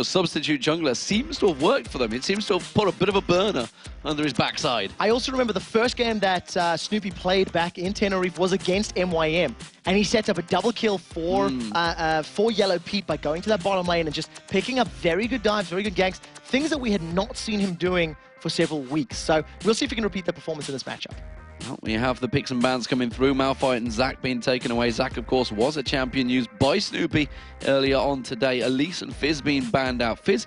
a substitute jungler seems to have worked for them. It seems to have put a bit of a burner under his backside. I also remember the first game that Snoopy played back in Tenerife was against MYM, and he set up a double kill for Yellow Pete by going to that bottom lane and just picking up very good dives, very good ganks, things that we had not seen him doing for several weeks. So we'll see if we can repeat that performance in this matchup. Well, we have the picks and bans coming through. Malphite and Zac being taken away. Zac, of course, was a champion used by Snoopy earlier on today. Elise and Fizz being banned out. Fizz,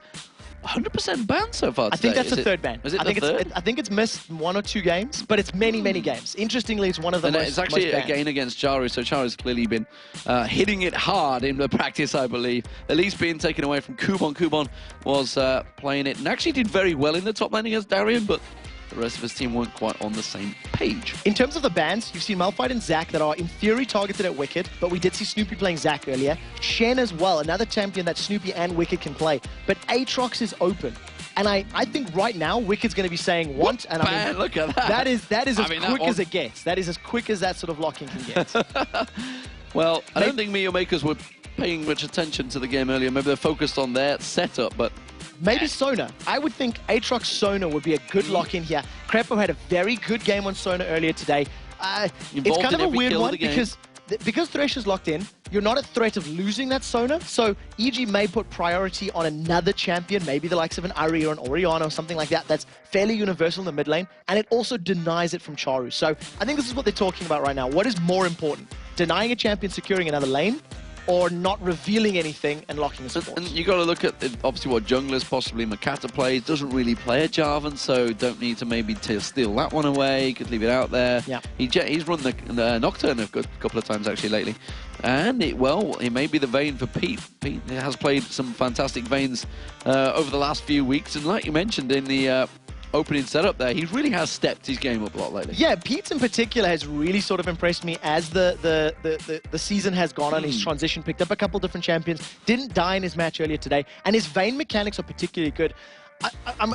100% banned so far today. I think that's the third ban. Is it the third? I think it's missed 1 or 2 games, but it's many, many games. Interestingly, it's one of the most It's actually most a gain against Charu, so Charu's clearly been hitting it hard in the practice, I believe. Elise being taken away from Kubon. Kubon was playing it and actually did very well in the top lane against Darian, but the rest of his team weren't quite on the same page. In terms of the bans, you've seen Malphite and Zac that are in theory targeted at Wicked, but we did see Snoopy playing Zac earlier. Shen as well, another champion that Snoopy and Wicked can play. But Aatrox is open. And I think right now, Wicked's going to be saying want, and I mean, look at that. That is as quick as it gets. That is as quick as that sort of locking can get. Well, I don't think MeetYourMakers were paying much attention to the game earlier. Maybe they're focused on their setup, but maybe Sona. I would think Aatrox Sona would be a good lock-in here. Crepo had a very good game on Sona earlier today. It's kind of a weird one because Thresh is locked in, you're not at threat of losing that Sona, so EG may put priority on another champion, maybe the likes of an Ari or an Orianna or something like that, that's fairly universal in the mid lane, and it also denies it from Charu. So I think this is what they're talking about right now. What is more important? Denying a champion securing another lane, or not revealing anything and locking the support? And you got to look at obviously what junglers possibly Makata plays. Doesn't really play a Jarvan, so don't need to maybe steal that one away. Could leave it out there. Yeah. He's run the Nocturne a couple of times actually lately, and it may be the Vayne for Pete. Pete has played some fantastic Vaynes over the last few weeks, and like you mentioned in the opening setup there, he really has stepped his game up a lot lately. Yeah, Pete in particular has really sort of impressed me as the season has gone on. His transition, picked up a couple different champions, didn't die in his match earlier today, and his Vayne mechanics are particularly good. I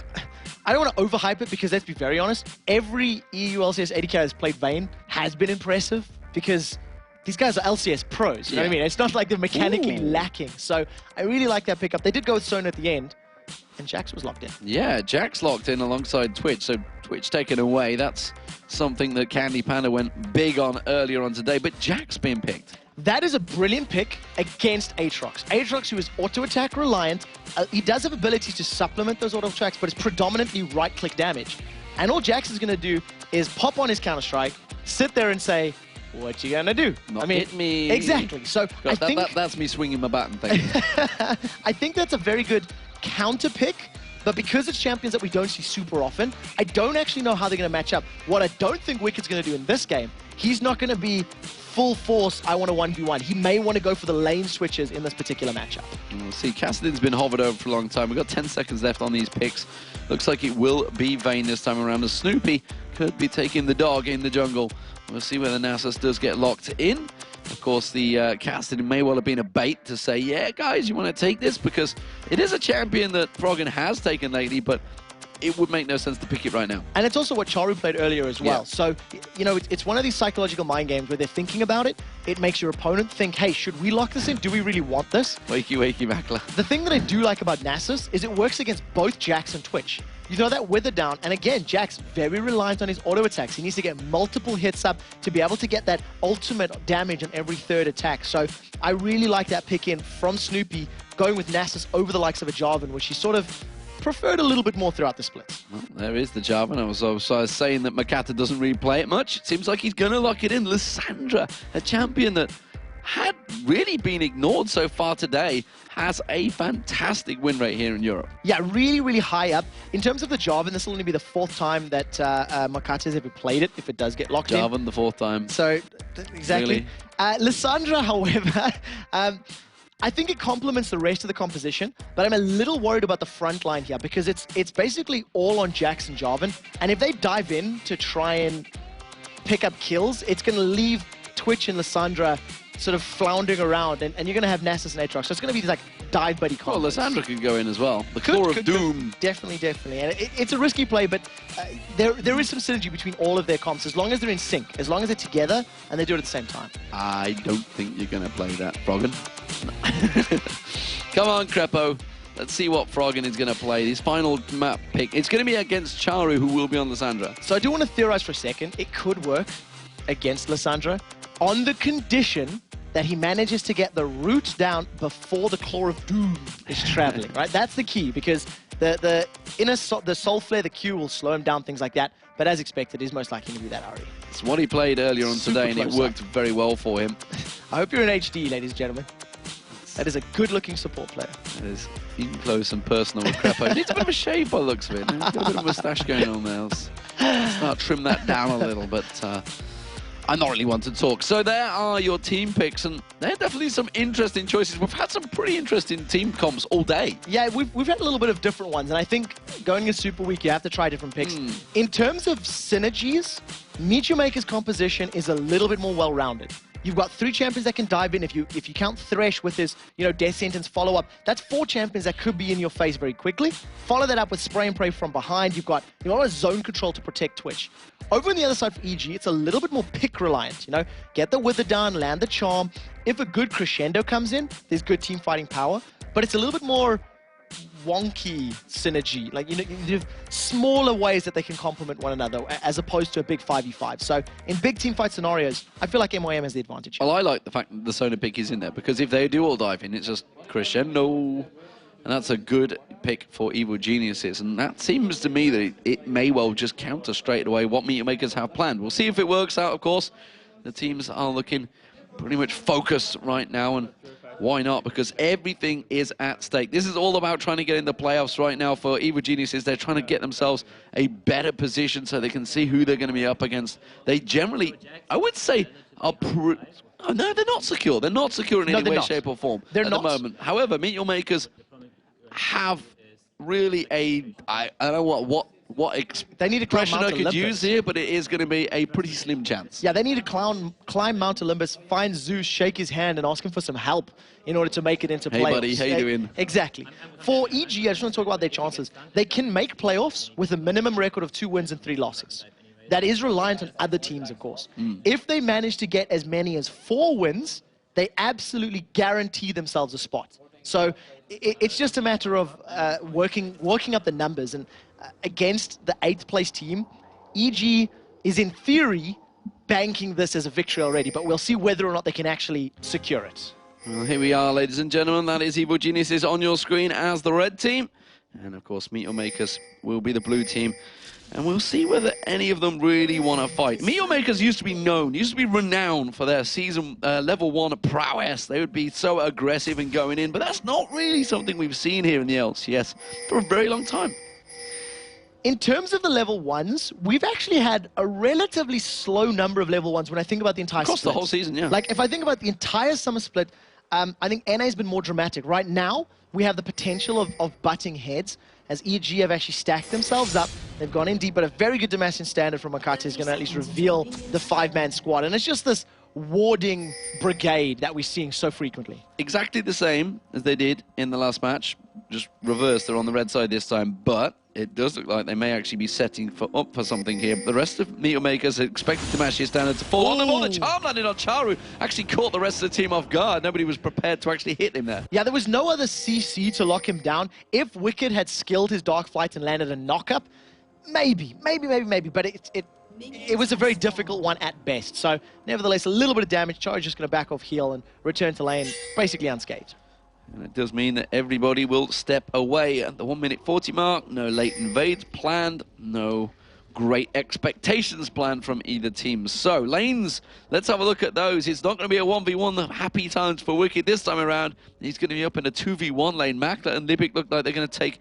don't want to overhype it because let's be very honest, every EU LCS AD carry that's played Vayne has been impressive because these guys are LCS pros, you know what I mean? It's not like they're mechanically lacking. So I really like that pickup. They did go with Sona at the end, and Jax was locked in. Yeah, Jax locked in alongside Twitch, so Twitch taken away. That's something that Candy Panda went big on earlier on today, but Jax being picked. That is a brilliant pick against Aatrox. Aatrox, who is auto-attack reliant, he does have abilities to supplement those auto-attacks, but it's predominantly right-click damage. And all Jax is going to do is pop on his Counter-Strike, sit there and say, what you gonna do? Hit me. Exactly. So I think that's me swinging my bat and thinking. I think that's a very good counter pick, but because it's champions that we don't see super often, I don't actually know how they're going to match up. What I don't think Wicked's going to do in this game, he's not going to be full force, I want a 1v1. He may want to go for the lane switches in this particular matchup. We'll see. Kassadin's been hovered over for a long time. We've got 10 seconds left on these picks. Looks like it will be Vayne this time around, as Snoopy could be taking the dog in the jungle. We'll see whether Nasus does get locked in. Of course, the Kassadin may well have been a bait to say, yeah, guys, you want to take this? Because it is a champion that Froggen has taken lately, but it would make no sense to pick it right now. And it's also what Charu played earlier as well. Yeah. So, you know, it's one of these psychological mind games where they're thinking about it. It makes your opponent think, hey, should we lock this in? Do we really want this? Wakey, wakey, Makla. The thing that I do like about Nasus is it works against both Jax and Twitch. You know that Wither down, and again, Jax very reliant on his auto attacks. He needs to get multiple hits up to be able to get that ultimate damage on every third attack. So I really like that pick in from Snoopy, going with Nasus over the likes of a Jarvan, which he sort of preferred a little bit more throughout the splits. Well, there is the Jarvan. I was saying that Makata doesn't really play it much. It seems like he's going to lock it in. Lissandra, a champion that had really been ignored so far today, has a fantastic win rate here in Europe. Yeah, really, really high up. In terms of the Jarvan, this will only be the 4th time that Makata has ever played it, if it does get locked in. Jarvan, the 4th time. So, exactly. Really? Lissandra, however, I think it complements the rest of the composition, but I'm a little worried about the front line here because it's basically all on Jax and Jarvan, and if they dive in to try and pick up kills, it's going to leave Twitch and Lissandra sort of floundering around, and you're going to have Nasus and Aatrox. So it's going to be these like dive buddy combos. Well, Lissandra could go in as well. The core of Doom. Definitely. And it's a risky play, but there is some synergy between all of their comps as long as they're in sync, as long as they're together and they do it at the same time. I don't think you're going to play that, Froggen. Come on, Crepo. Let's see what Froggen is going to play. His final map pick. It's going to be against Charu, who will be on Lissandra. So I do want to theorize for a second. It could work against Lissandra on the condition that he manages to get the route down before the Claw of Doom is traveling, right? That's the key, because the Soul Flare, the Q will slow him down, things like that. But as expected, he's most likely to do that, Ari. It's what he played earlier on today, and it worked very well for him. I hope you're in HD, ladies and gentlemen. That is a good-looking support player. It is even close and personal with Crepo. Needs a bit of a shave by the looks of it. He's got a bit of a moustache going on there. Let's start trim that down a little, but I'm not really one to talk. So there are your team picks, and there are definitely some interesting choices. We've had some pretty interesting team comps all day. Yeah, we've had a little bit of different ones, and I think going into Super Week, you have to try different picks. In terms of synergies, MeetYourMakers' composition is a little bit more well-rounded. You've got 3 champions that can dive in. If you count Thresh with his Death Sentence follow-up, that's 4 champions that could be in your face very quickly. Follow that up with Spray and Pray from behind. You've got a lot of zone control to protect Twitch. Over on the other side for EG, it's a little bit more pick-reliant. Get the Wither down, land the Charm. If a good crescendo comes in, there's good team fighting power. But it's a little bit more wonky synergy, like you have smaller ways that they can complement one another as opposed to a big 5v5. So in big team fight scenarios, I feel like MYM has the advantage. Well, I like the fact that the Sona pick is in there, because if they do all dive in, it's just crescendo, and that's a good pick for Evil Geniuses, and that seems to me that it may well just counter straight away what MeetYourMakers have planned. We'll see if it works out, of course. The teams are looking pretty much focused right now, and why not? Because everything is at stake. This is all about trying to get in the playoffs right now for Evil Geniuses. They're trying to get themselves a better position so they can see who they're going to be up against. They generally, I would say, are no, they're not secure. They're not secure in any way, shape, or form at the moment. However, MeetYourMakers have really I don't know what they need to climb Mount Olympus. I could use here, but it is going to be a pretty slim chance. Yeah, they need to climb Mount Olympus, find Zeus, shake his hand, and ask him for some help in order to make it into playoffs. Hey, buddy, how you doing? Exactly. For EG, I just want to talk about their chances. They can make playoffs with a minimum record of 2 wins and 3 losses. That is reliant on other teams, of course. If they manage to get as many as 4 wins, they absolutely guarantee themselves a spot. So it's just a matter of working up the numbers. And against the 8th place team, EG is in theory banking this as a victory already, but we'll see whether or not they can actually secure it. Well, here we are, ladies and gentlemen. That is Evil Geniuses on your screen as the red team. And of course, MeetYourMakers will be the blue team. And we'll see whether any of them really want to fight. MeetYourMakers used to be renowned for their season level 1 prowess. They would be so aggressive and going in, but that's not really something we've seen here in the LCS for a very long time. In terms of the level 1s, we've actually had a relatively slow number of level 1s when I think about the entire split. Across the whole season, yeah. Like, if I think about the entire summer split, I think NA's been more dramatic. Right now, we have the potential of butting heads, as EG have actually stacked themselves up. They've gone in deep, but a very good Damascene standard from Makata is going to at least reveal the 5-man squad. And it's just this warding brigade that we're seeing so frequently. Exactly the same as they did in the last match, just reversed. They're on the red side this time, but it does look like they may actually be setting up for something here. The rest of MeetYourMakers are expected Damascene standard to fall on them. Oh, the charm landed on Charu. Actually caught the rest of the team off guard. Nobody was prepared to actually hit him there. Yeah, there was no other CC to lock him down. If Wicked had skilled his Dark Flight and landed a knock-up, maybe. But it was a very difficult one at best. So, nevertheless, a little bit of damage. Charu's just going to back off heal and return to lane, basically unscathed. And it does mean that everybody will step away at the 1 minute 40 mark. No late invades planned. No great expectations planned from either team. So, lanes, let's have a look at those. It's not going to be a 1v1. The happy times for Wicked this time around. He's going to be up in a 2v1 lane. Makla and Lipic look like they're going to take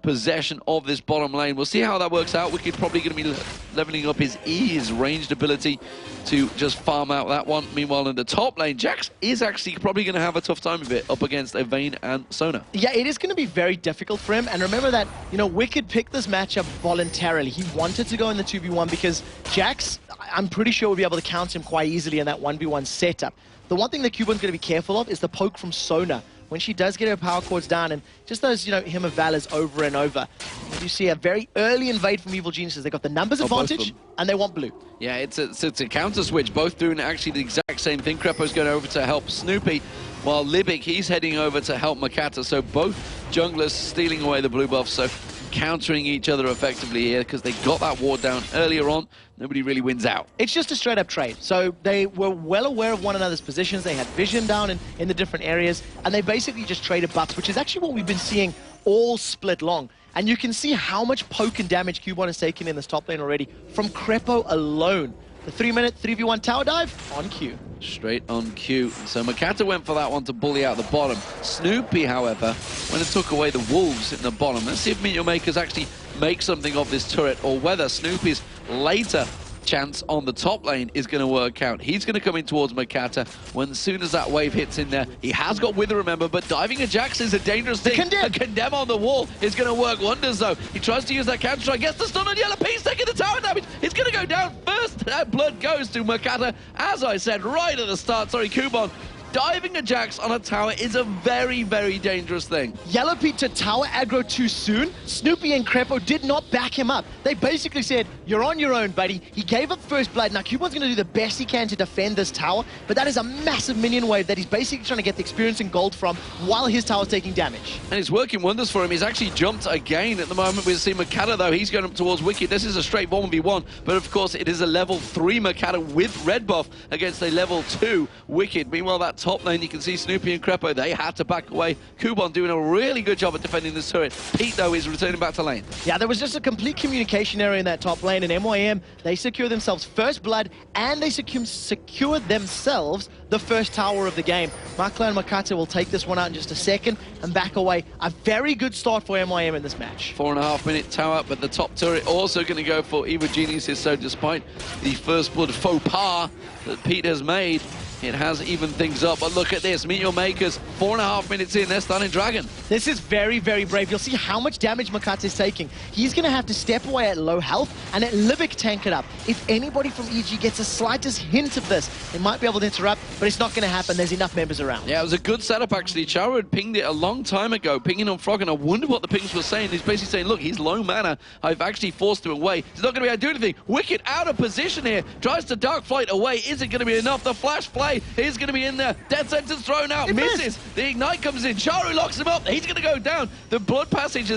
possession of this bottom lane. We'll see how that works out. Wicked probably going to be leveling up his ranged ability to just farm out that one. Meanwhile, in the top lane, Jax is actually probably going to have a tough time of it up against Vayne and Sona. Yeah, it is going to be very difficult for him. And remember that, Wicked picked this matchup voluntarily. He wanted to go in the 2v1 because Jax, I'm pretty sure, will be able to counter him quite easily in that 1v1 setup. The one thing that Cuban's going to be careful of is the poke from Sona. When she does get her power chords down, and just those, Hymn of Valors over and over. And you see a very early invade from Evil Geniuses. They got the numbers advantage, and they want blue. Yeah, it's a counter switch, both doing actually the exact same thing. Crepo's going over to help Snoopy, while Libic, he's heading over to help Makata. So both junglers stealing away the blue buff, so countering each other effectively here because they got that ward down earlier on. Nobody really wins out. It's just a straight-up trade. So they were well aware of one another's positions. They had vision down in the different areas, and they basically just traded buffs, which is actually what we've been seeing all split long. And you can see how much poke and damage Cubon has taken in this top lane already from Crepo alone. The 3-minute 3v1 tower dive on cue. Straight on cue. So Makata went for that one to bully out the bottom. Snoopy, however, went and took away the wolves in the bottom. Let's see if MeetYourMakers actually make something of this turret, or whether Snoopy's later chance on the top lane is going to work out. He's going to come in towards Makata when, as soon as that wave hits in there. He has got Wither, remember, but diving a Jax is a dangerous thing. A condemn on the wall is going to work wonders, though. He tries to use that counter strike, gets the stun on Yellow Piece, taking the tower damage. He's going to go down first. That blood goes to Makata, as I said right at the start. Sorry, Cubon. Diving a Jax on a tower is a very, very dangerous thing. Yellow Pete to tower aggro too soon. Snoopy and Crepo did not back him up. They basically said, you're on your own, buddy. He gave up first blood. Now, Cubon's going to do the best he can to defend this tower, but that is a massive minion wave that he's basically trying to get the experience and gold from while his tower's taking damage. And it's working wonders for him. He's actually jumped again at the moment. We see Makata, though. He's going up towards Wicked. This is a straight 1v1, but of course, it is a level 3 Makata with red buff against a level 2 Wicked. Meanwhile, that top lane, you can see Snoopy and Crepo, they had to back away. Cubon doing a really good job at defending this turret. Pete, though, is returning back to lane. Yeah, there was just a complete communication error in that top lane, and MYM, they secured themselves first blood, and they secured themselves the first tower of the game. Makla and Makata will take this one out in just a second and back away. A very good start for MYM in this match. 4.5-minute tower, but the top turret also going to go for Evil Geniuses, so despite the first blood faux pas that Pete has made, it has evened things up. But look at this, MeetYourMakers, 4.5 minutes in, they're stunning Dragon. This is very, very brave. You'll see how much damage Makata is taking. He's going to have to step away at low health and let Livic tank it up. If anybody from EG gets the slightest hint of this, they might be able to interrupt, but it's not going to happen. There's enough members around. Yeah, it was a good setup, actually. Charo had pinged it a long time ago, pinging on Frog, and I wonder what the pings were saying. He's basically saying, look, he's low mana. I've actually forced him away. He's not going to be able to do anything. Wicked out of position here. Tries to Dark Flight away. Is it going to be enough? The flash play is going to be in there. Death Sentence thrown out. Misses. The Ignite comes in. Charo locks him up. He's going to go down. The Blood Passage,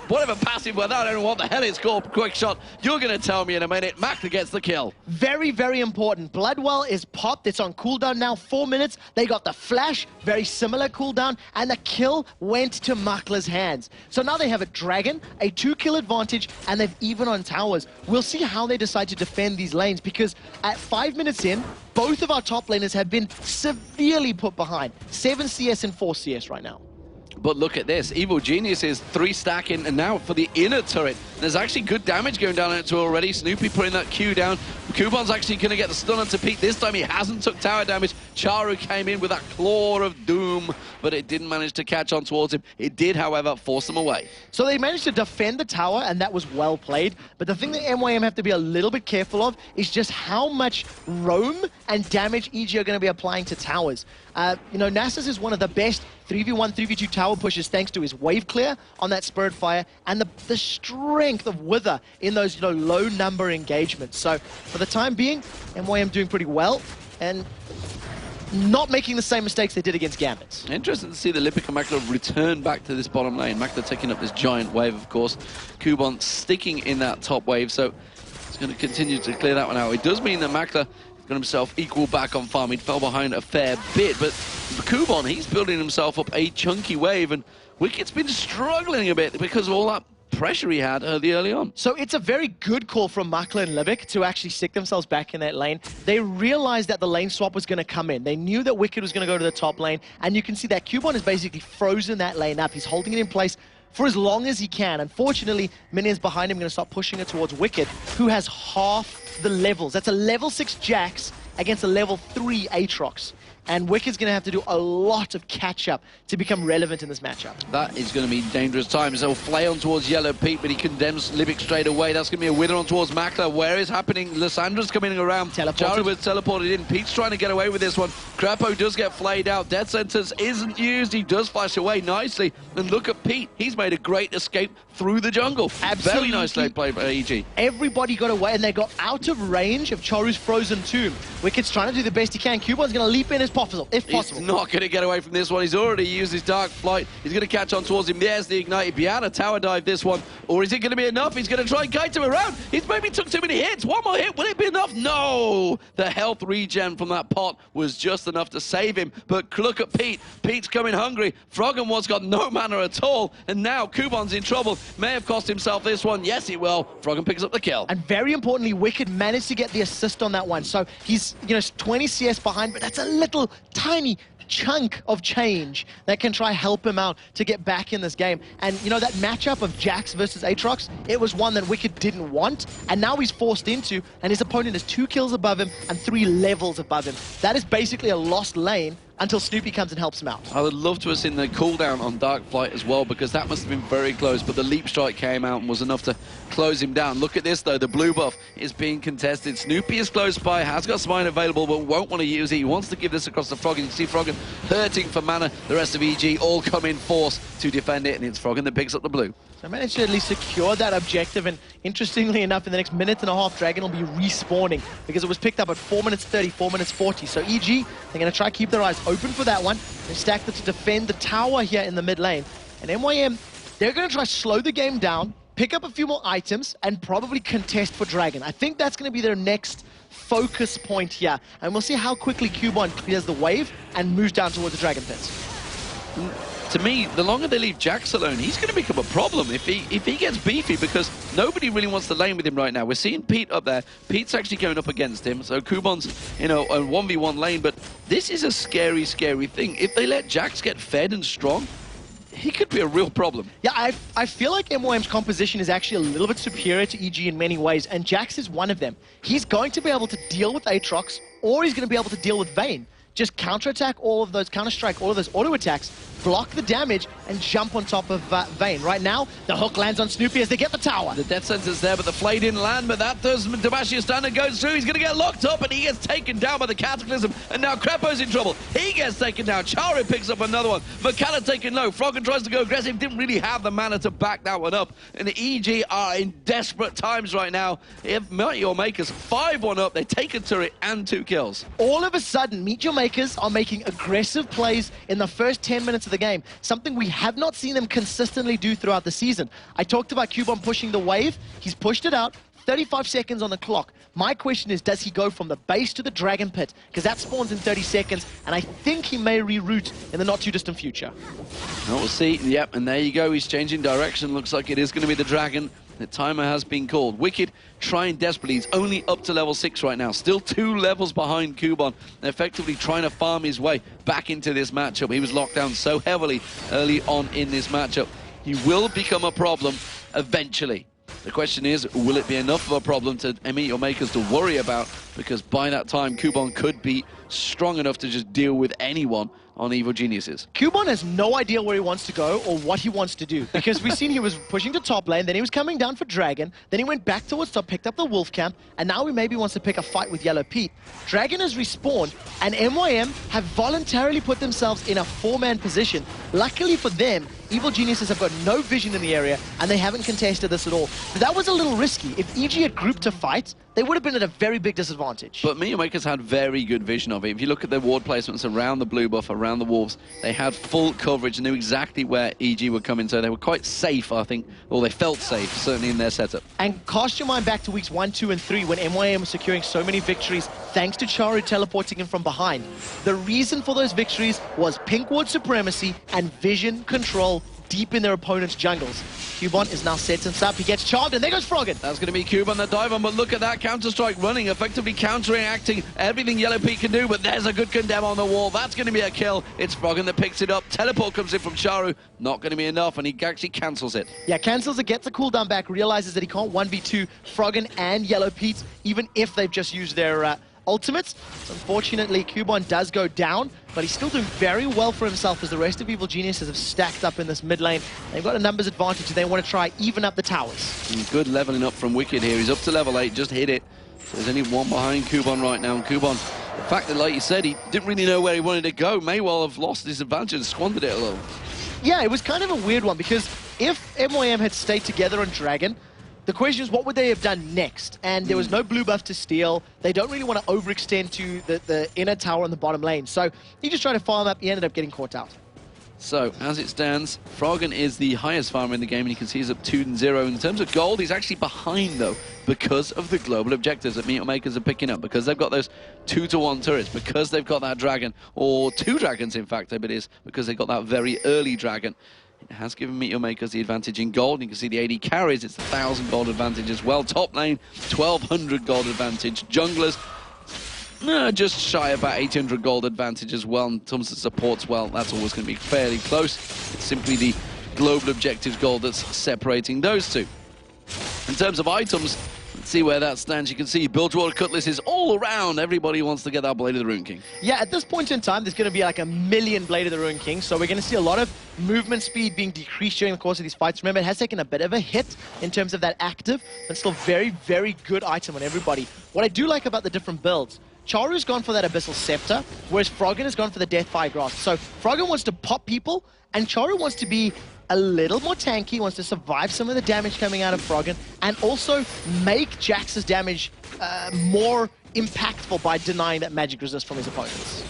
whatever passive, I don't know what the hell it's called. Quick shot. You're going to tell me in a minute. Makta gets the kill. Very, very important. Bloodwell is popped. It's on cooldown now. 4 minutes. They got the flash. Very similar cooldown. And the kill went to Makla's hands. So now they have a Dragon, a 2-kill advantage, and they've even on towers. We'll see how they decide to defend these lanes, because at 5 minutes in, both of our top laners have been severely put behind. 7 CS and 4 CS right now. But look at this. Evil Genius is 3 stacking, and now for the inner turret. There's actually good damage going down into already. Snoopy putting that Q down. Cubon's actually going to get the stun onto Pete. This time he hasn't took tower damage. Charo came in with that Claw of Doom, but it didn't manage to catch on towards him. It did, however, force them away. So they managed to defend the tower, and that was well played. But the thing that MYM have to be a little bit careful of is just how much roam and damage EG are going to be applying to towers. You know, Nasus is one of the best 3v1, 3v2 tower pushes thanks to his wave clear on that Spirit Fire and the strength of Wither in those, you know, low number engagements. So for the time being, MYM doing pretty well and not making the same mistakes they did against Gambit. Interesting to see the Lipic and Makla return back to this bottom lane. Makla taking up this giant wave, of course. Cubon sticking in that top wave, so he's going to continue to clear that one out. It does mean that Makla got himself equal back on farm. He fell behind a fair bit, but Cubon, he's building himself up a chunky wave, and Wicked's been struggling a bit because of all that pressure he had early on. So it's a very good call from Makla and Livic to actually stick themselves back in that lane. They realized that the lane swap was going to come in. They knew that Wicked was going to go to the top lane, and you can see that Cubon has basically frozen that lane up. He's holding it in place for as long as he can. Unfortunately, minions behind him are going to start pushing it towards Wicked, who has half the levels. That's a level 6 Jax against a level 3 Aatrox. And Wicked's going to have to do a lot of catch-up to become relevant in this matchup. That is going to be dangerous times. They'll flay on towards Yellow Pete, but he condemns Livic straight away. That's going to be a Wither on towards Makla. Where is happening? Lissandra's coming around. Charo was teleported in. Pete's trying to get away with this one. Crepo does get flayed out. Death Sentence isn't used. He does flash away nicely. And look at Pete. He's made a great escape through the jungle. Absolutely. Very nicely played by EG. Everybody got away, and they got out of range of Charu's Frozen Tomb. Wicked's trying to do the best he can. Cubon's going to leap in as if possible. He's not going to get away from this one. He's already used his Dark Flight. He's going to catch on towards him. There's the Ignite. Biana tower dive this one. Or is it going to be enough? He's going to try and kite him around. He's maybe took too many hits. One more hit. Will it be enough? No! The health regen from that pot was just enough to save him. But look at Pete. Pete's coming hungry. Froggen was got no mana at all. And now Kubon's in trouble. May have cost himself this one. Yes, he will. Froggen picks up the kill. And very importantly, Wicked managed to get the assist on that one. So he's, 20 CS behind, but that's a little tiny chunk of change that can try help him out to get back in this game. And that matchup of Jax versus Aatrox, it was one that Wicked didn't want, and now he's forced into, and his opponent is 2 kills above him and 3 levels above him. That is basically a lost lane until Snoopy comes and helps him out. I would love to have seen the cooldown on Dark Flight as well, because that must have been very close, but the Leap Strike came out and was enough to close him down. Look at this though, the blue buff is being contested. Snoopy is close by, has got Smite available, but won't want to use it. He wants to give this across to Froggen. You see Froggen hurting for mana. The rest of EG all come in force to defend it, and it's Froggen that picks up the blue. So I managed to at least secure that objective, and interestingly enough, in the next minute and a half, Dragon will be respawning because it was picked up at 4 minutes 30, 4 minutes 40. So EG, they're going to try to keep their eyes open for that one. They stacked it to defend the tower here in the mid lane. And MYM, they're going to try to slow the game down, pick up a few more items, and probably contest for Dragon. I think that's going to be their next focus point here. And we'll see how quickly Kubon clears the wave and moves down towards the Dragon pits. To me, the longer they leave Jax alone, he's going to become a problem if he gets beefy, because nobody really wants to lane with him right now. We're seeing Pete up there. Pete's actually going up against him, so Kubon's, a 1v1 lane, but this is a scary, scary thing. If they let Jax get fed and strong, he could be a real problem. Yeah, I feel like MYM's composition is actually a little bit superior to EG in many ways, and Jax is one of them. He's going to be able to deal with Aatrox, or he's going to be able to deal with Vayne. Just counterattack all of those, counter-strike all of those auto attacks, block the damage, and jump on top of Vayne. Right now, the hook lands on Snoopy as they get the tower. The death sensor's there, but the flay didn't land, but that does. Demacia standard goes through. He's going to get locked up, and he gets taken down by the Cataclysm, and now Crepo's in trouble. He gets taken down. Charu picks up another one. Makala taken low. Froggen tries to go aggressive. Didn't really have the mana to back that one up, and the EG are in desperate times right now. If MeetYourMakers 5-1 up, they take a turret and 2 kills. All of a sudden, MeetYourMakers are making aggressive plays in the first 10 minutes of the game, something we have not seen them consistently do throughout the season. I talked about Kubon pushing the wave. He's pushed it out. 35 seconds on the clock. My question is, does he go from the base to the Dragon Pit? Because that spawns in 30 seconds, and I think he may reroute in the not-too-distant future. Well, we'll see. Yep, and there you go. He's changing direction. Looks like it is going to be the Dragon. The timer has been called. Wicked trying desperately. He's only up to level 6 right now. Still 2 levels behind Kubon. Effectively trying to farm his way back into this matchup. He was locked down so heavily early on in this matchup. He will become a problem eventually. The question is, will it be enough of a problem to MeetYourMakers to worry about? Because by that time, Kubon could be strong enough to just deal with anyone on Evil Geniuses. Kubon has no idea where he wants to go or what he wants to do, because we've seen he was pushing to top lane, then he was coming down for Dragon, then he went back towards top, picked up the Wolf Camp, and now he maybe wants to pick a fight with Yellow Pete. Dragon has respawned, and MYM have voluntarily put themselves in a 4-man position. Luckily for them, Evil Geniuses have got no vision in the area, and they haven't contested this at all. But that was a little risky. If EG had grouped to fight, they would have been at a very big disadvantage. But MeetYourMakers had very good vision of it. If you look at their ward placements around the blue buff, around the wolves, they had full coverage and knew exactly where EG would come in. So they were quite safe, I think, or they felt safe, certainly in their setup. And cast your mind back to weeks 1, 2, and 3 when MYM was securing so many victories thanks to Charu teleporting in from behind. The reason for those victories was pink ward supremacy and vision control deep in their opponent's jungles. Kubon is now set and up. He gets charmed, and there goes Froggen. That's going to be Kubon the dive on, but look at that Counter-Strike running, effectively counteracting everything Yellow Pete can do, but there's a good condemn on the wall. That's going to be a kill. It's Froggen that picks it up. Teleport comes in from Charu. Not going to be enough, and he actually cancels it. Yeah, cancels it, gets a cooldown back, realizes that he can't 1v2 Froggen and Yellow Pete, even if they've just used their ultimates. So unfortunately, Kubon does go down, but he's still doing very well for himself as the rest of Evil Geniuses have stacked up in this mid lane. They've got a numbers advantage, and they want to try even up the towers. Good leveling up from Wicked here. He's up to level 8, just hit it. So there's only one behind Kubon right now, and Kubon, the fact that, like you said, he didn't really know where he wanted to go, may well have lost his advantage and squandered it a little. Yeah, it was kind of a weird one, because if MYM had stayed together on Dragon, The question is, what would they have done next? And there was no blue buff to steal. They don't really want to overextend to the inner tower on the bottom lane. So he just tried to farm up. He ended up getting caught out. So, as it stands, Froggen is the highest farmer in the game, and you can see he's up 2-0. In terms of gold, he's actually behind, though, because of the global objectives that MeetYourMakers are picking up, because they've got those 2-to-1 turrets, because they've got that dragon, or 2 dragons, in fact, I bet it is, because they got that very early dragon. It has given MeetYourMakers the advantage in gold. You can see the AD carries, it's 1,000 gold advantage as well. Top lane, 1,200 gold advantage. Junglers, just shy about 800 gold advantage as well. In terms of supports, well, that's always going to be fairly close. It's simply the global objectives gold that's separating those two. In terms of items, let's see where that stands. You can see Bilgewater Cutlasses all around. Everybody wants to get that Blade of the Ruined King. Yeah, at this point in time, there's going to be like 1 million Blade of the Ruined King, so we're going to see a lot of movement speed being decreased during the course of these fights. Remember, it has taken a bit of a hit in terms of that active, but still very, very good item on everybody. What I do like about the different builds, Charu's gone for that Abyssal Scepter, whereas Froggen has gone for the Deathfire Grasp. So Froggen wants to pop people, and Charu wants to be a little more tanky, wants to survive some of the damage coming out of Froggen, and also make Jax's damage more impactful by denying that magic resist from his opponents.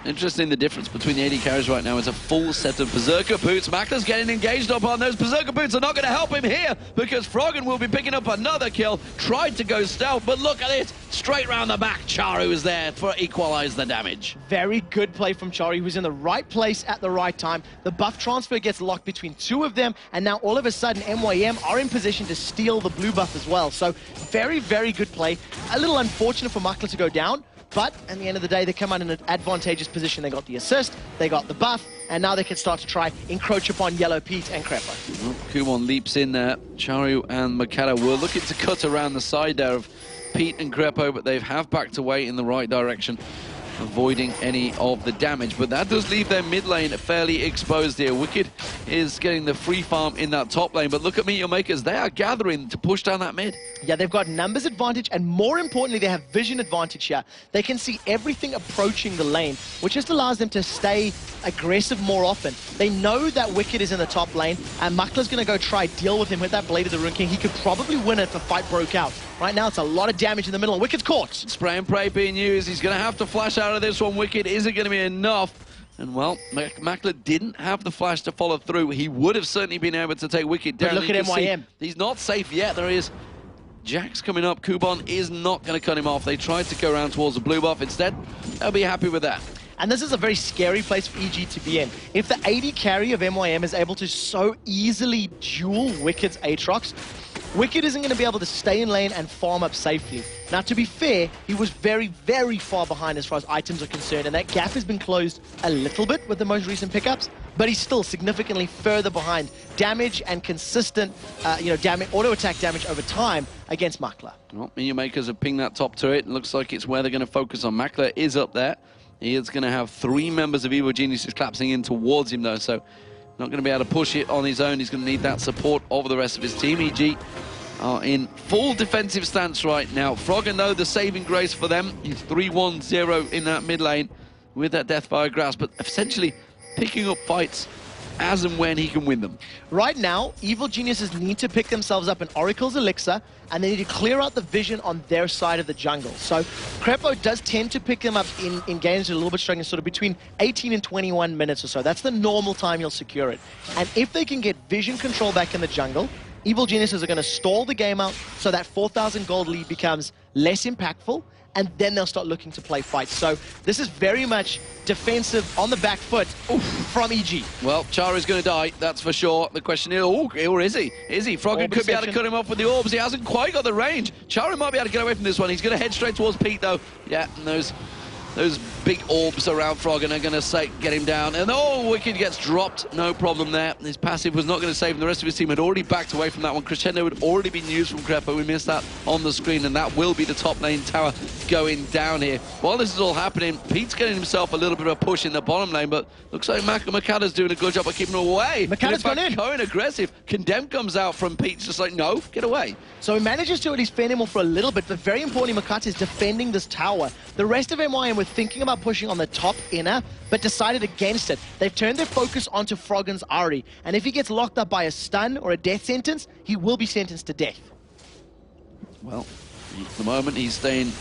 Interesting, the difference between the AD carries right now is a full set of Berserker Boots. Makla's getting engaged upon those. Berserker Boots are not going to help him here because Froggen will be picking up another kill. Tried to go stealth, but look at it. Straight round the back, Charu is there for equalize the damage. Very good play from Charu. He was in the right place at the right time. The buff transfer gets locked between 2 of them, and now all of a sudden MYM are in position to steal the blue buff as well. So very, very good play. A little unfortunate for Makla to go down, but at the end of the day, they come out in an advantageous position. They got the assist, they got the buff, and now they can start to try encroach upon Yellow Pete and Crepper. Well, Kumon leaps in there. Charu and Makata were looking to cut around the side there of Pete and Crepo, but they have backed away in the right direction, avoiding any of the damage. But that does leave their mid lane fairly exposed here. Wicked is getting the free farm in that top lane, but look at MeetYourMakers. They are gathering to push down that mid. Yeah, they've got numbers advantage, and more importantly, they have vision advantage here. They can see everything approaching the lane, which just allows them to stay aggressive more often. They know that Wicked is in the top lane, and Makla's going to go try deal with him with that Blade of the Ruined King. He could probably win it if a fight broke out. Right now, it's a lot of damage in the middle, and Wicked's caught. Spray and pray being used. He's going to have to flash out of this one. Wicked isn't going to be enough. And, well, Makla didn't have the flash to follow through. He would have certainly been able to take Wicked down. But look at MYM. He's not safe yet. There is Jax coming up. Kubon is not going to cut him off. They tried to go around towards the blue buff. Instead, they'll be happy with that. And this is a very scary place for EG to be in. If the AD carry of MYM is able to so easily duel Wicked's Aatrox, Wicked isn't going to be able to stay in lane and farm up safely. Now, to be fair, he was very, very far behind as far as items are concerned, and that gap has been closed a little bit with the most recent pickups, but he's still significantly further behind damage and consistent, auto-attack damage over time against Makla. Well, MeetYourMakers have pinged that top turret. It looks like it's where they're going to focus on. Makla is up there. He is going to have 3 members of Evil Geniuses collapsing in towards him, though, so not going to be able to push it on his own. He's going to need that support of the rest of his team. EG are in full defensive stance right now. Froggen, though, the saving grace for them. He's 3-1-0 in that mid lane with that Deathfire Grasp, but essentially picking up fights as and when he can win them. Right now, Evil Geniuses need to pick themselves up an Oracle's Elixir, and they need to clear out the vision on their side of the jungle. So Crepo does tend to pick them up in games that are a little bit struggling, sort of between 18 and 21 minutes or so. That's the normal time you'll secure it. And if they can get vision control back in the jungle, Evil Geniuses are going to stall the game out so that 4,000 gold lead becomes less impactful, and then they'll start looking to play fights. So this is very much defensive on the back foot from EG. Well, Charu's going to die, that's for sure. The question is, or is he? Is he? Froggen could be able to cut him off with the orbs. He hasn't quite got the range. Charu might be able to get away from this one. He's going to head straight towards Pete, though. Yeah, and those big orbs around Froggen are going to get him down. And Wicked gets dropped. No problem there. His passive was not going to save him. The rest of his team had already backed away from that one. Crescendo had already been used from Crepo. We missed that on the screen, and that will be the top lane tower going down here. While this is all happening, Pete's getting himself a little bit of a push in the bottom lane, but looks like Makata's doing a good job of keeping him away. Makata's gone in. Going aggressive. Condemn comes out from Pete, just like, no, get away. So he manages to at least fend him off for a little bit, but very importantly, Makata is defending this tower. The rest of MYM were thinking about pushing on the top inner, but decided against it. They've turned their focus onto Froggen's Ahri, and if he gets locked up by a stun or a death sentence, he will be sentenced to death. Well, at the moment he's staying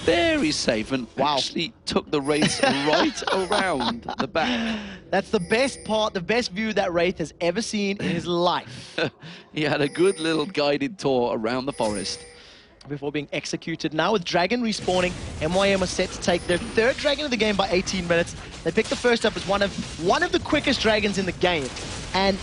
very safe and actually took the Wraith right around the back. That's the best part, the best view that Wraith has ever seen in his life. He had a good little guided tour around the forest before being executed. Now with Dragon respawning, MYM are set to take their third Dragon of the game by 18 minutes. They picked the first up as one of the quickest Dragons in the game. And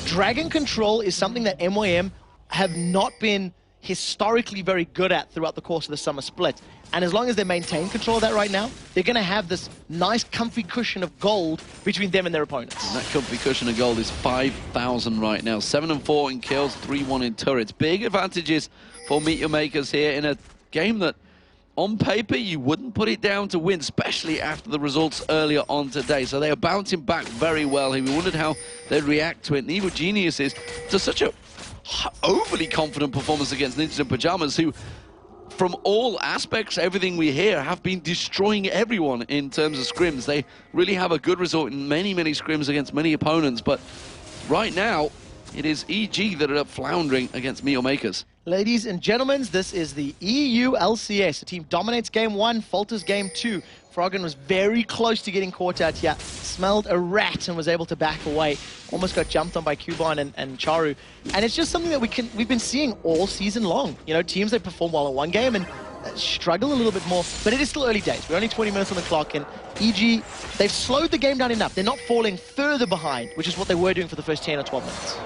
Dragon control is something that MYM have not been historically very good at throughout the course of the summer split. And as long as they maintain control of that right now, they're going to have this nice comfy cushion of gold between them and their opponents. And that comfy cushion of gold is 5,000 right now. 7 and 4 in kills, 3-1 in turrets. Big advantages for MeetYourMakers here in a game that on paper you wouldn't put it down to win, especially after the results earlier on today. So they are bouncing back very well. We wondered how they'd react to it. And Evil Geniuses to such a overly confident performance against Ninjas in Pajamas, who from all aspects, everything we hear, have been destroying everyone in terms of scrims. They really have a good result in many, many scrims against many opponents, but right now, it is EG that are floundering against MeetYourMakers. Ladies and gentlemen, this is the EU LCS. The team dominates game 1, falters game 2. Froggen was very close to getting caught out here. Smelled a rat and was able to back away. Almost got jumped on by Cubon and Charu. And it's just something that we've been seeing all season long. You know, teams that perform well in one game and struggle a little bit more. But it is still early days. We're only 20 minutes on the clock, and EG, they've slowed the game down enough. They're not falling further behind, which is what they were doing for the first 10 or 12 minutes.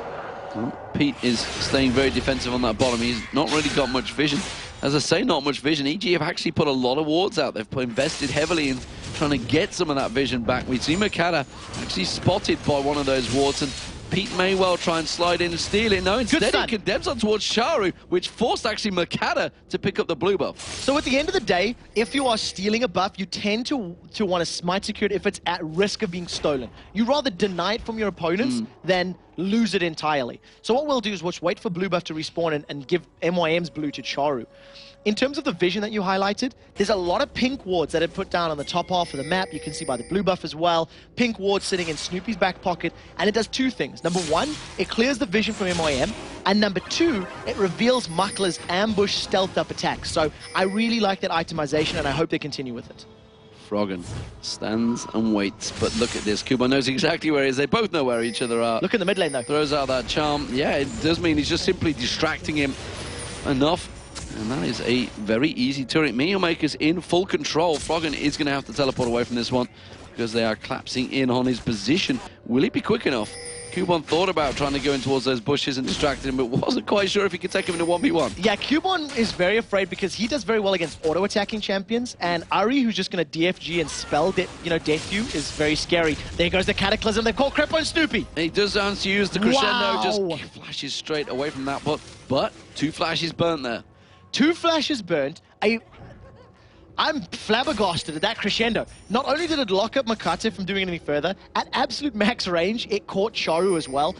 Pete is staying very defensive on that bottom. He's not really got much vision. As I say, not much vision. EG have actually put a lot of wards out. They've invested heavily in trying to get some of that vision back. We see Makata actually spotted by one of those wards, and Pete may well try and slide in and steal it. No, instead he condemns on towards Charu, which forced actually Makata to pick up the blue buff. So at the end of the day, if you are stealing a buff, you tend to want to smite secure it if it's at risk of being stolen. You rather deny it from your opponents than lose it entirely. So what we'll do is we'll wait for blue buff to respawn and give MYM's blue to Charu. In terms of the vision that you highlighted, there's a lot of pink wards that are put down on the top half of the map. You can see by the blue buff as well. Pink ward sitting in Snoopy's back pocket, and it does two things. Number one, it clears the vision from MYM, and number two, it reveals Makla's ambush stealth up attacks. So I really like that itemization, and I hope they continue with it. Froggen stands and waits, but look at this. Kuba knows exactly where he is. They both know where each other are. Look in the mid lane, though. Throws out that charm. Yeah, it does mean he's just simply distracting him enough. And that is a very easy turret. MeetYourMakers in full control. Froggen is going to have to teleport away from this one because they are collapsing in on his position. Will he be quick enough? Cubon thought about trying to go in towards those bushes and distracted him, but wasn't quite sure if he could take him in a 1v1. Yeah, Cubon is very afraid because he does very well against auto-attacking champions, and Ari, who's just going to DFG and spell death you, is very scary. There goes the Cataclysm. They've called Crepo and Snoopy. He does have to use the Crescendo, just flashes straight away from that, but 2 flashes burnt there. 2 flashes burnt. I'm flabbergasted at that Crescendo. Not only did it lock up Makata from doing anything further, at absolute max range, it caught Charu as well.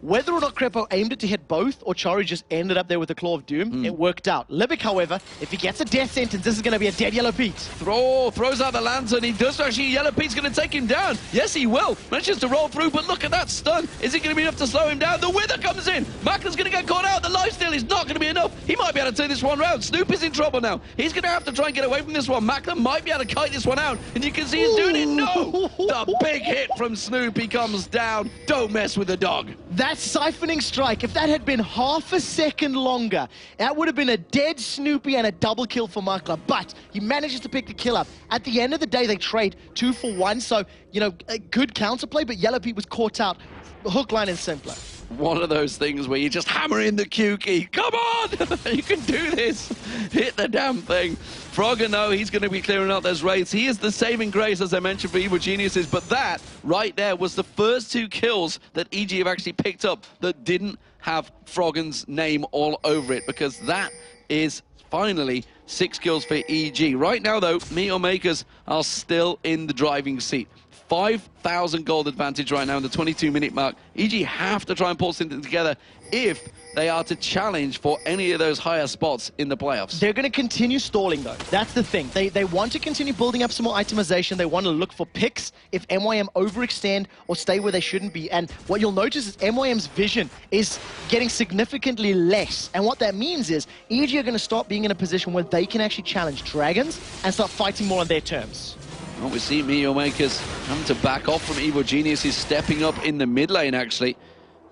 Whether or not Crepo aimed it to hit both, or Charu just ended up there with the Claw of Doom, it worked out. Libic, however, if he gets a death sentence, this is going to be a dead Yellow Pete. Throws out the lantern. He does actually. Yellow Pete's going to take him down. Yes, he will. Manages to roll through, but look at that stun. Is it going to be enough to slow him down? The Wither comes in. Makla's going to get caught out. The lifesteal is not going to be enough. He might be able to turn this one around. Snoop is in trouble now. He's going to have to try and get away from this one. Makla might be able to kite this one out, and you can see he's doing it. No! The big hit from Snoop. He comes down. Don't mess with the dog. That's siphoning strike. If that had been half a second longer, that would have been a dead Snoopy and a double kill for Makla. But he manages to pick the kill up. At the end of the day, they trade 2 for 1. So, you know, a good counterplay, but Yellow Pete was caught out. Hook, line, and simpler. One of those things where you just hammer in the Q key. Come on! You can do this. Hit the damn thing. Froggen, no, he's going to be clearing out those raids. He is the saving grace, as I mentioned, for Evil Geniuses. But that, right there, was the first 2 kills that EG have actually picked up that didn't have Froggen's name all over it. Because that is finally 6 kills for EG. Right now, though, MeetYourMakers are still in the driving seat. 5,000 gold advantage right now in the 22-minute mark. EG have to try and pull something together if they are to challenge for any of those higher spots in the playoffs. They're going to continue stalling, though. That's the thing. They want to continue building up some more itemization. They want to look for picks if MYM overextend or stay where they shouldn't be. And what you'll notice is MYM's vision is getting significantly less. And what that means is EG are going to start being in a position where they can actually challenge Dragons and start fighting more on their terms. Well, we see MeetYourMakers having to back off from Evil Genius. He's stepping up in the mid lane, actually.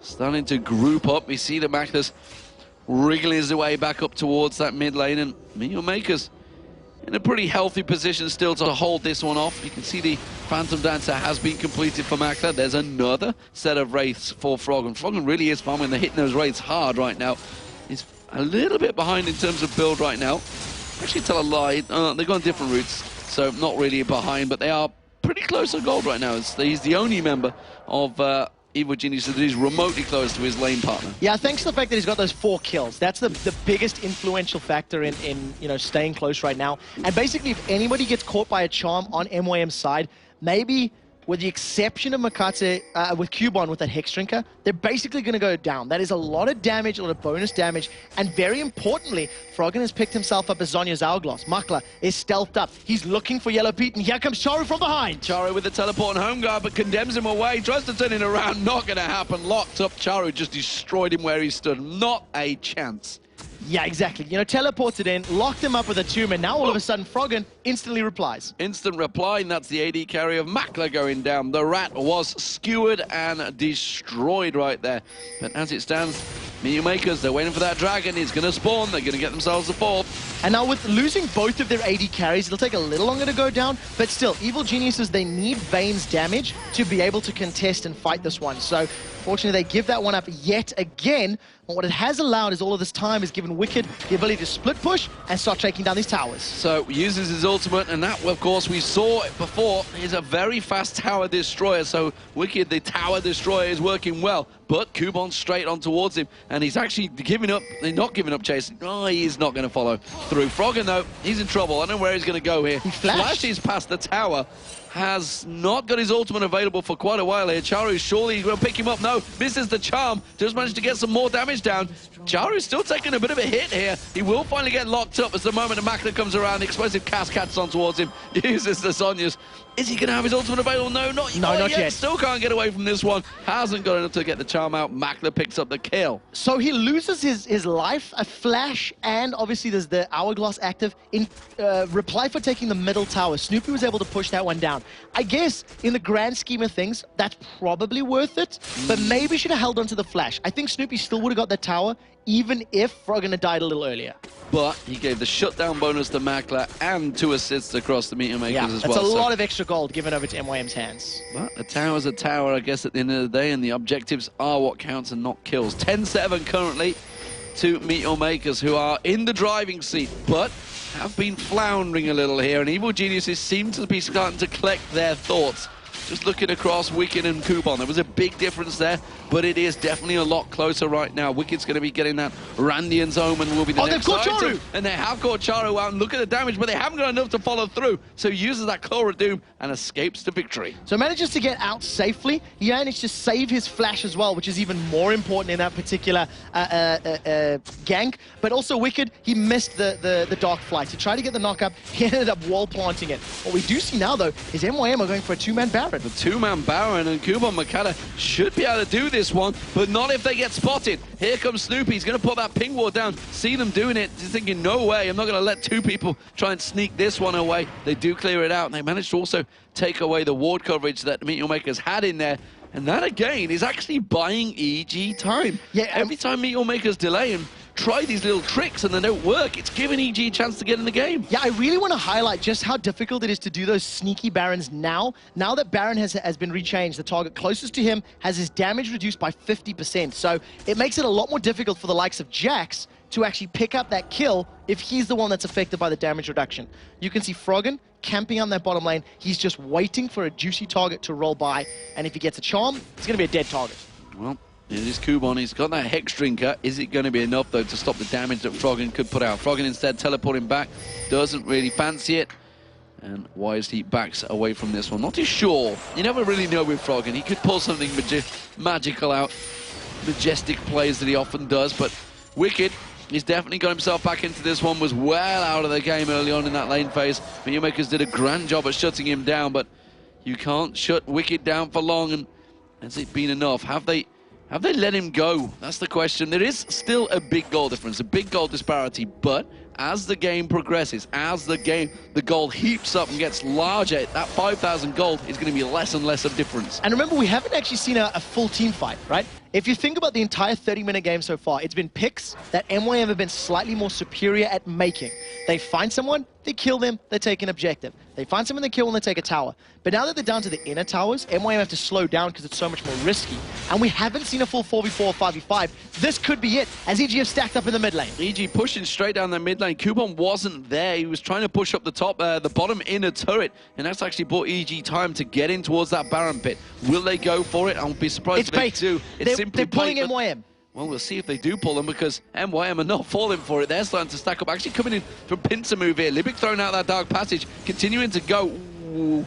Starting to group up. We see the Mackless wriggling his way back up towards that mid lane, and MeetYourMakers in a pretty healthy position still to hold this one off. You can see the Phantom Dancer has been completed for Mackler. There's another set of Wraiths for Froggen. Froggen really is farming. They're hitting those Wraiths hard right now. He's a little bit behind in terms of build right now. Actually, tell a lie. They've gone different routes, so not really behind, but they are pretty close to gold right now. He's the only member of Evil Genius that is remotely close to his lane partner. Yeah, thanks to the fact that he's got those 4 kills. That's the biggest influential factor in staying close right now. And basically, if anybody gets caught by a charm on MYM's side, maybe with the exception of Makate, with Cubon with that Hex Drinker, they're basically going to go down. That is a lot of damage, a lot of bonus damage, and very importantly, Froggen has picked himself up as Zonya's Hourglass. Makler is stealthed up. He's looking for Yellow Pete, and here comes Charu from behind. Charu with the teleport and home guard, but condemns him away. Tries to turn it around, not going to happen. Locked up, Charu just destroyed him where he stood. Not a chance. Yeah, exactly. Teleported in, locked him up with a tomb, and now all of a sudden, Froggen instantly replies. Instant reply, and that's the AD carry of Mackler going down. The rat was skewered and destroyed right there. But as it stands, MeetYourMakers, they're waiting for that dragon. He's going to spawn. They're going to get themselves a 4. And now with losing both of their AD carries, it'll take a little longer to go down. But still, Evil Geniuses, they need Vayne's damage to be able to contest and fight this one. So, fortunately, they give that one up yet again. But what it has allowed is all of this time has given Wicked the ability to split push and start taking down these towers. So, uses his ultimate, and that, of course, we saw it before, is a very fast tower destroyer. So, Wicked, the tower destroyer, is working well. But Cubon's straight on towards him, and he's actually giving up. They're not giving up chasing. Oh, he's not going to follow through. Froggen, though, he's in trouble. I don't know where he's going to go here. He flashes past the tower. Has not got his ultimate available for quite a while here. Charu surely going to pick him up. No, misses the charm. Just managed to get some more damage down. Charu's still taking a bit of a hit here. He will finally get locked up as the moment the Mackler comes around. The explosive cast catches on towards him. Uses the Zonyas. Is he going to have his ultimate available? No, not yet. Still can't get away from this one. Hasn't got enough to get the charm out. Mackler picks up the kill. So he loses his life, a flash, and obviously there's the Hourglass active. In reply for taking the middle tower, Snoopy was able to push that one down. I guess in the grand scheme of things, that's probably worth it, but maybe should have held on to the flash. I think Snoopy still would have got that tower, even if Froggen had died a little earlier. But he gave the shutdown bonus to Mackler and 2 assists across the MeetYourMakers as well. That's a lot of extra gold given over to MYM's hands. But a tower's a tower, I guess, at the end of the day, and the objectives are what counts and not kills. 10-7 currently to MeetYourMakers, who are in the driving seat, but have been floundering a little here, and Evil Geniuses seem to be starting to collect their thoughts. Just looking across Wicked and Cubon, there was a big difference there, but it is definitely a lot closer right now. Wicked's going to be getting that Randian's Omen will be the next they've caught Charu! And they have caught Charu out, and look at the damage, but they haven't got enough to follow through. So uses that Claw of Doom and escapes to victory. So manages to get out safely. He managed to save his flash as well, which is even more important in that particular gank. But also Wicked, he missed the Dark Flight. He tried to get the knock up, he ended up wall planting it. What we do see now, though, is MYM are going for a 2-man Baron. The 2-man Baron, and Cubon Makata should be able to do this one, but not if they get spotted. Here comes Snoopy. He's going to put that ping ward down. See them doing it. He's thinking, no way. I'm not going to let 2 people try and sneak this one away. They do clear it out, and they managed to also take away the ward coverage that MeetYourMakers had in there. And that, again, is actually buying EG time. Yeah, every time MeetYourMakers delay and try these little tricks and they don't work, it's giving EG a chance to get in the game. Yeah, I really want to highlight just how difficult it is to do those sneaky Barons now. Now that Baron has been rechanged, the target closest to him has his damage reduced by 50%. So it makes it a lot more difficult for the likes of Jax to actually pick up that kill if he's the one that's affected by the damage reduction. You can see Froggen camping on that bottom lane. He's just waiting for a juicy target to roll by, and if he gets a charm, it's going to be a dead target. Well, it is Cubon. He's got that Hex Drinker. Is it going to be enough, though, to stop the damage that Froggen could put out? Froggen instead teleporting back. Doesn't really fancy it. And wisely backs away from this one. Not too sure. You never really know with Froggen. He could pull something magical out. majestic plays that he often does, but Wicked, he's definitely got himself back into this one, was well out of the game early on in that lane phase. MeetYourMakers did a grand job at shutting him down, but you can't shut Wicked down for long, and has it been enough? Have they let him go? That's the question. There is still a big goal difference, a big goal disparity, but as the game progresses, as the goal heaps up and gets larger, that 5,000 gold is going to be less and less of difference. And remember, we haven't actually seen a full team fight, right? If you think about the entire 30-minute game so far, it's been picks that MYM have been slightly more superior at making. They find someone, they kill them, they take an objective. They find someone, they kill them, they take a tower. But now that they're down to the inner towers, MYM have to slow down because it's so much more risky. And we haven't seen a full 4v4 or 5v5. This could be it, as EG have stacked up in the mid lane. EG pushing straight down the mid lane. Kubon wasn't there. He was trying to push up the bottom inner turret, and that's actually bought EG time to get in towards that Baron pit. Will they go for it? I'll be surprised if they do. They're pulling MYM. Well, we'll see if they do pull them, because MYM are not falling for it. They're starting to stack up. Actually coming in from pincer move here. Libic throwing out that dark passage, continuing to go. Ooh.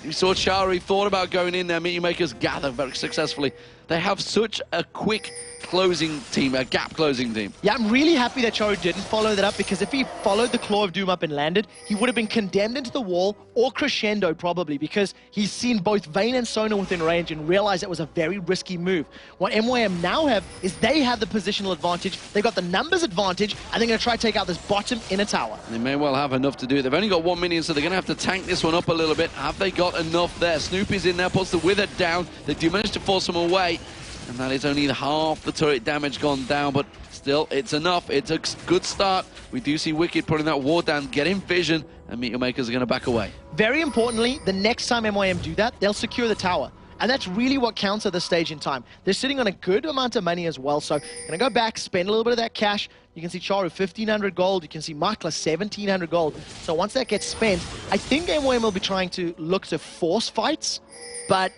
You saw Chari thought about going in there. MeetYourMakers gather very successfully. They have such a quick closing team, a gap closing team. Yeah, I'm really happy that Chari didn't follow that up, because if he followed the Claw of Doom up and landed, he would have been condemned into the wall, or crescendo probably, because he's seen both Vayne and Sona within range and realized it was a very risky move. What MYM now have is they have the positional advantage, they've got the numbers advantage, and they're going to try to take out this bottom inner tower. They may well have enough to do it. They've only got 1 minion, so they're going to have to tank this one up a little bit. Have they got enough there? Snoopy's in there, puts the Wither down. They do manage to force him away. And that is only half the turret damage gone down, but still, it's enough. It's a good start. We do see Wicked putting that ward down, getting vision, and MeetYourMakers are going to back away. Very importantly, the next time MYM do that, they'll secure the tower. And that's really what counts at this stage in time. They're sitting on a good amount of money as well, so going to go back, spend a little bit of that cash. You can see Charu 1,500 gold. You can see Makla 1,700 gold. So once that gets spent, I think MYM will be trying to look to force fights, but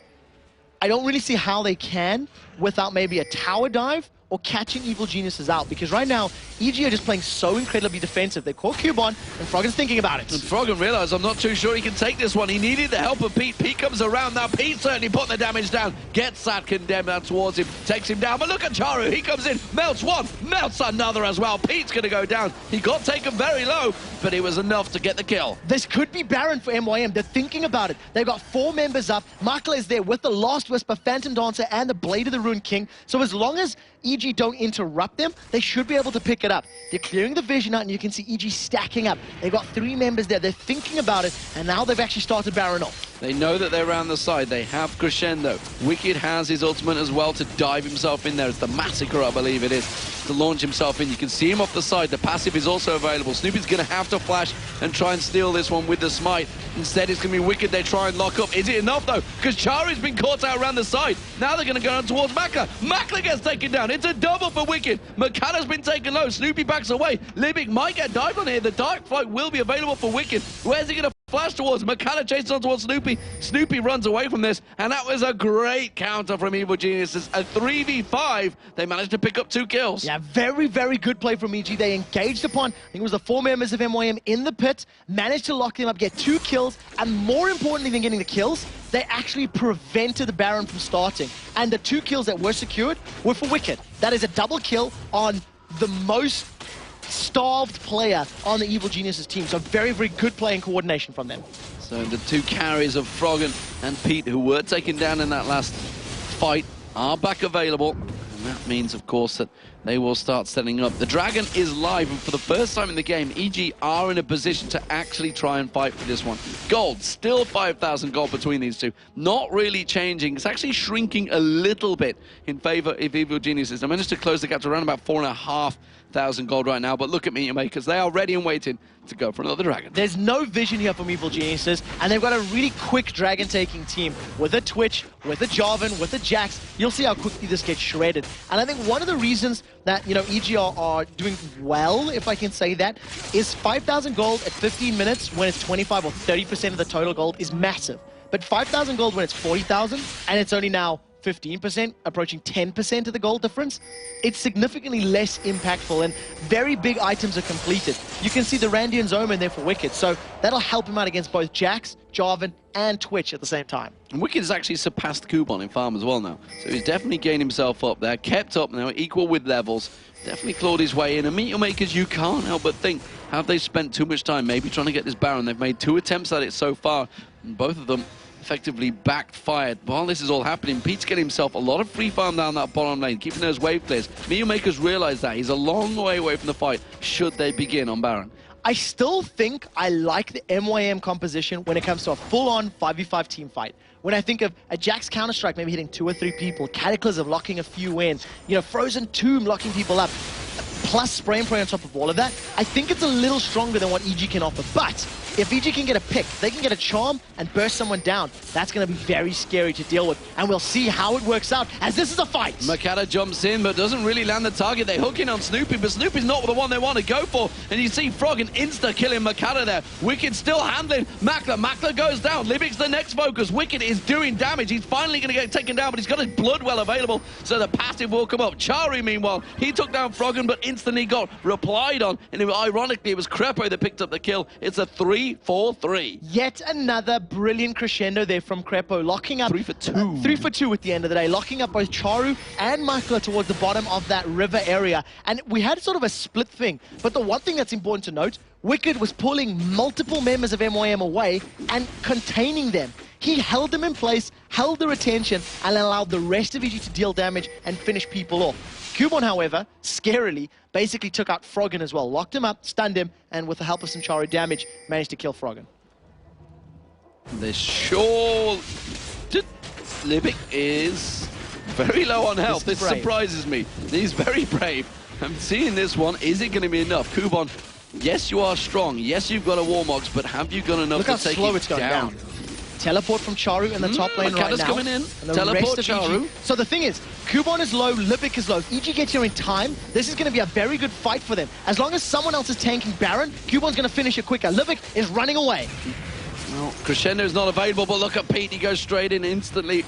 I don't really see how they can without maybe a tower dive or catching Evil Geniuses out, because right now, EG are just playing so incredibly defensive. They caught Cubon, and Froggen's thinking about it. And Froggen realized, I'm not too sure he can take this one. He needed the help of Pete. Pete comes around now. Pete certainly putting the damage down. Gets that condemned out towards him. Takes him down. But look at Charu. He comes in. Melts one. Melts another as well. Pete's going to go down. He got taken very low, but it was enough to get the kill. This could be Baron for MYM. They're thinking about it. They've got 4 members up. Makla is there with the Last Whisper, Phantom Dancer, and the Blade of the Rune King. So as long as EG don't interrupt them, they should be able to pick it up. They're clearing the vision out, and you can see EG stacking up. They've got 3 members there. They're thinking about it, and now they've actually started Baron off. They know that they're around the side. They have Crescendo. Wicked has his ultimate as well to dive himself in there. It's the Massacre, I believe it is, to launch himself in. You can see him off the side. The passive is also available. Snoopy's going to have to flash and try and steal this one with the smite. Instead, it's going to be Wicked. They try and lock up. Is it enough, though? Because Chari's been caught out around the side. Now they're going to go on towards Makla. Makla gets taken down. It's a double for Wicked. Makala's been taken low. Snoopy backs away. Libic might get dived on here. The Dark Flight will be available for Wicked. Where's he going to flash towards? Makala chases on towards Snoopy. Snoopy runs away from this, and that was a great counter from Evil Geniuses. A 3v5. They managed to pick up 2 kills. Yeah, very, very good play from EG. They engaged upon, I think it was the 4 members of MYM in the pit, managed to lock them up, get 2 kills, and more importantly than getting the kills, they actually prevented the Baron from starting. And the 2 kills that were secured were for Wicked. That is a double kill on the most starved player on the Evil Geniuses team. So very, very good play and coordination from them. So the 2 carries of Froggen and Pete, who were taken down in that last fight, are back available. And that means, of course, that they will start setting up. The Dragon is live, and for the first time in the game, EG are in a position to actually try and fight for this one. Gold, still 5,000 gold between these two. Not really changing. It's actually shrinking a little bit in favor of Evil Geniuses. I managed to close the gap to around about 4,500 gold right now, but look at MeetYourMakers. They are ready and waiting to go for another Dragon. There's no vision here from Evil Geniuses, and they've got a really quick Dragon-taking team with a Twitch, with a Jarvan, with a Jax. You'll see how quickly this gets shredded. And I think one of the reasons that, you know, EG are doing well, if I can say that, is 5,000 gold at 15 minutes when it's 25 or 30% of the total gold is massive. But 5,000 gold when it's 40,000, and it's only now 15%, approaching 10% of the gold difference, it's significantly less impactful, and very big items are completed. You can see the Randy and Zoma in there for Wicked, so that'll help him out against both Jax, Jarvan, and Twitch at the same time. And Wicked has actually surpassed Kubon in farm as well now, so he's definitely gained himself up there, kept up now, equal with levels, definitely clawed his way in. And MeetYourMakers, you can't help but think, have they spent too much time maybe trying to get this Baron? They've made 2 attempts at it so far, and both of them effectively backfired. While this is all happening, Pete's getting himself a lot of free farm down that bottom lane, keeping those wave clears. MeetYourMakers realize that. He's a long way away from the fight, should they begin on Baron. I still think I like the MYM composition when it comes to a full-on 5v5 team fight. When I think of a Jax Counter-Strike maybe hitting 2 or 3 people, Cataclysm locking a few in, you know, Frozen Tomb locking people up, plus Spray and Pray on top of all of that, I think it's a little stronger than what EG can offer. But if EG can get a pick, they can get a charm and burst someone down, that's going to be very scary to deal with. And we'll see how it works out, as this is a fight. Makata jumps in, but doesn't really land the target. They hook in on Snoopy, but Snoopy's not the one they want to go for. And you see Froggen insta-killing Makata there. Wicked still handling Makla. Makla goes down. Libic's the next focus. Wicked is doing damage. He's finally going to get taken down, but he's got his blood well available, so the passive will come up. Charu, meanwhile, he took down Froggen, but instantly got replied on. And ironically, it was Crepo that picked up the kill. It's a 3-4-3. Yet another brilliant crescendo there from Crepo, locking up 3 for 2. 3 for 2 at the end of the day, locking up both Charu and Makla towards the bottom of that river area. And we had sort of a split thing, but the one thing that's important to note, Wicked was pulling multiple members of MYM away and containing them. He held them in place, held their attention, and allowed the rest of EG to deal damage and finish people off. Kubon, however, scarily, basically took out Froggen as well, locked him up, stunned him, and with the help of some Charu damage, managed to kill Froggen. The sure Libic is very low on health. This surprises me. He's very brave. I'm seeing this one. Is it going to be enough? Kubon, yes, you are strong. Yes, you've got a Warmox, but have you got enough to take it down? Teleport from Charu in the top lane right now. Coming in. And the Teleport rest of Charu. EG. So the thing is, Kubon is low, Libic is low. EG gets here in time. This is going to be a very good fight for them. As long as someone else is tanking Baron, Kubon's going to finish it quicker. Libic is running away. Well, Crescendo is not available, but look at Pete. He goes straight in instantly.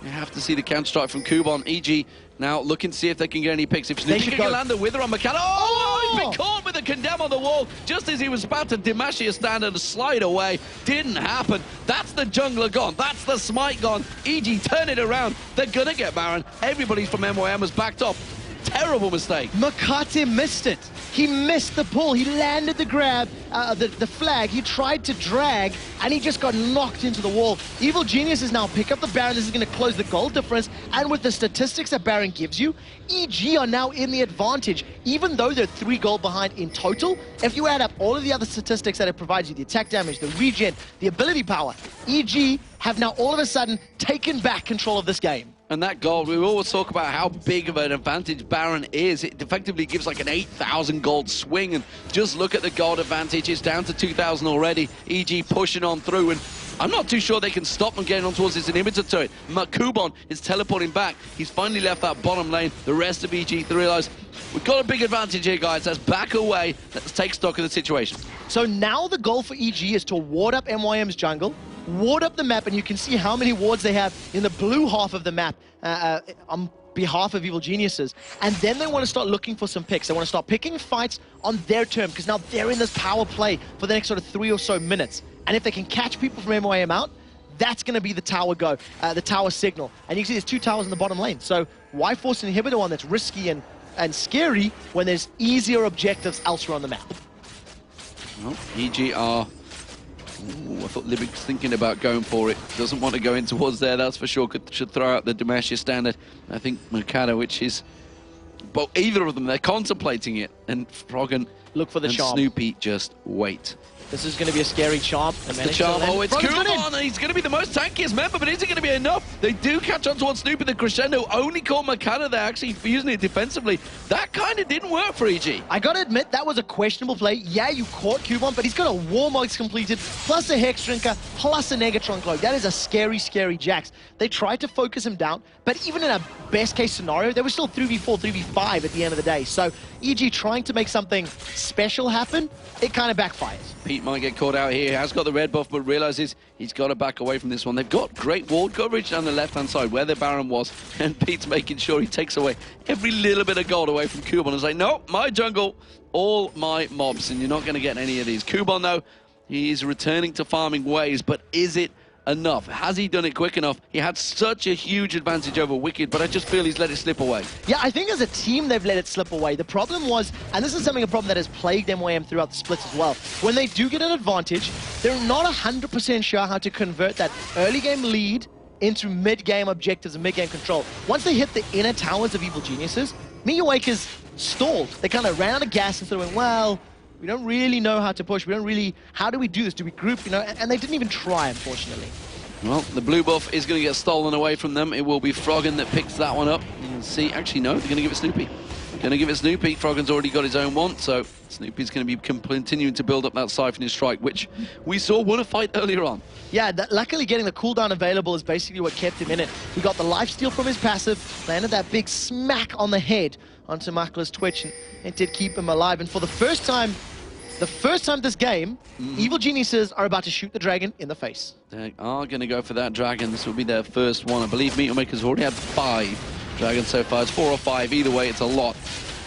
You have to see the counter-strike from Kubon. EG now looking to see if they can get any picks. If Snoopy can land the Wither on Makata. Oh, he's been caught with a Condemn on the wall just as he was about to Demacia stand and slide away. Didn't happen. That's the jungler gone. That's the smite gone. EG, turn it around. They're going to get Baron. Everybody from MYM was backed off. Terrible mistake. Makate missed it. He missed the pull. He landed the grab, the flag. He tried to drag, and he just got knocked into the wall. Evil Geniuses now pick up the Baron. This is going to close the goal difference. And with the statistics that Baron gives you, EG are now in the advantage. Even though they're 3 gold behind in total, if you add up all of the other statistics that it provides you, the attack damage, the regen, the ability power, EG have now all of a sudden taken back control of this game. And that gold, we always talk about how big of an advantage Baron is. It effectively gives like an 8,000 gold swing. And just look at the gold advantage. It's down to 2,000 already. EG pushing on through. And I'm not too sure they can stop them getting on towards this inhibitor turret. Kubon is teleporting back. He's finally left that bottom lane. The rest of EG realize we've got a big advantage here, guys. Let's back away. Let's take stock of the situation. So now the goal for EG is to ward up MYM's jungle, ward up the map, and you can see how many wards they have in the blue half of the map on behalf of Evil Geniuses. And then they want to start looking for some picks. They want to start picking fights on their term, because now they're in this power play for the next sort of 3 or so minutes. And if they can catch people from MYM out, that's going to be the tower go, the tower signal. And you can see there's 2 towers in the bottom lane. So why force an inhibitor one that's risky and scary when there's easier objectives elsewhere on the map? Well, EG are... Ooh, I thought Libic's thinking about going for it. Doesn't want to go in towards there, that's for sure. Should throw out the Demacia standard. I think Mercado, which is... But either of them, they're contemplating it. And Froggen look for the and charm. Snoopy just wait. This is going to be a scary charm. The charm. Oh, it's Kubon. He's going to be the most tankiest member, but is it going to be enough? They do catch on towards Snoopy. The Crescendo only caught Makata there, actually using it defensively. That kind of didn't work for EG. I got to admit, that was a questionable play. Yeah, you caught Kubon, but he's got a Warmox completed, plus a Hex Drinker, plus a Negatron Cloak. That is a scary, scary Jax. They tried to focus him down, but even in a best-case scenario, they were still 3v4, 3v5 at the end of the day. So, EG trying to make something special happen, it kind of backfires. Pete might get caught out here. He has got the red buff, but realizes he's got to back away from this one. They've got great ward coverage down the left-hand side where the Baron was, and Pete's making sure he takes away every little bit of gold away from Kubon and say, no, my jungle, all my mobs, and you're not going to get any of these. Kubon, though, he's returning to farming ways, but is it enough? Has he done it quick enough? He had such a huge advantage over Wicked, but I just feel he's let it slip away. Yeah, I think as a team they've let it slip away. The problem was, and this is a problem that has plagued MYM throughout the splits as well, when they do get an advantage, they're not 100% sure how to convert that early game lead into mid-game objectives and mid-game control. Once they hit the inner towers of Evil Geniuses, MeetYourMakers stalled. They kind of ran out of gas and sort of went, well, we don't really know how to push. We don't really... How do we do this? Do we group? You know, and they didn't even try, unfortunately. Well, the blue buff is going to get stolen away from them. It will be Froggen that picks that one up. You can see... Actually, no, they're going to give it Snoopy. Going to give it Snoopy. Froggen's already got his own one, so Snoopy's going to be continuing to build up that Siphonous Strike, which we saw won a fight earlier on. Yeah, luckily getting the cooldown available is basically what kept him in it. He got the lifesteal from his passive, landed that big smack on the head onto Makla's Twitch, and it did keep him alive. And for the first time this game, Evil Geniuses are about to shoot the dragon in the face. They are going to go for that dragon. This will be their first one. I believe MeetYourMakers already had 5 dragons so far. It's 4 or 5. Either way, it's a lot.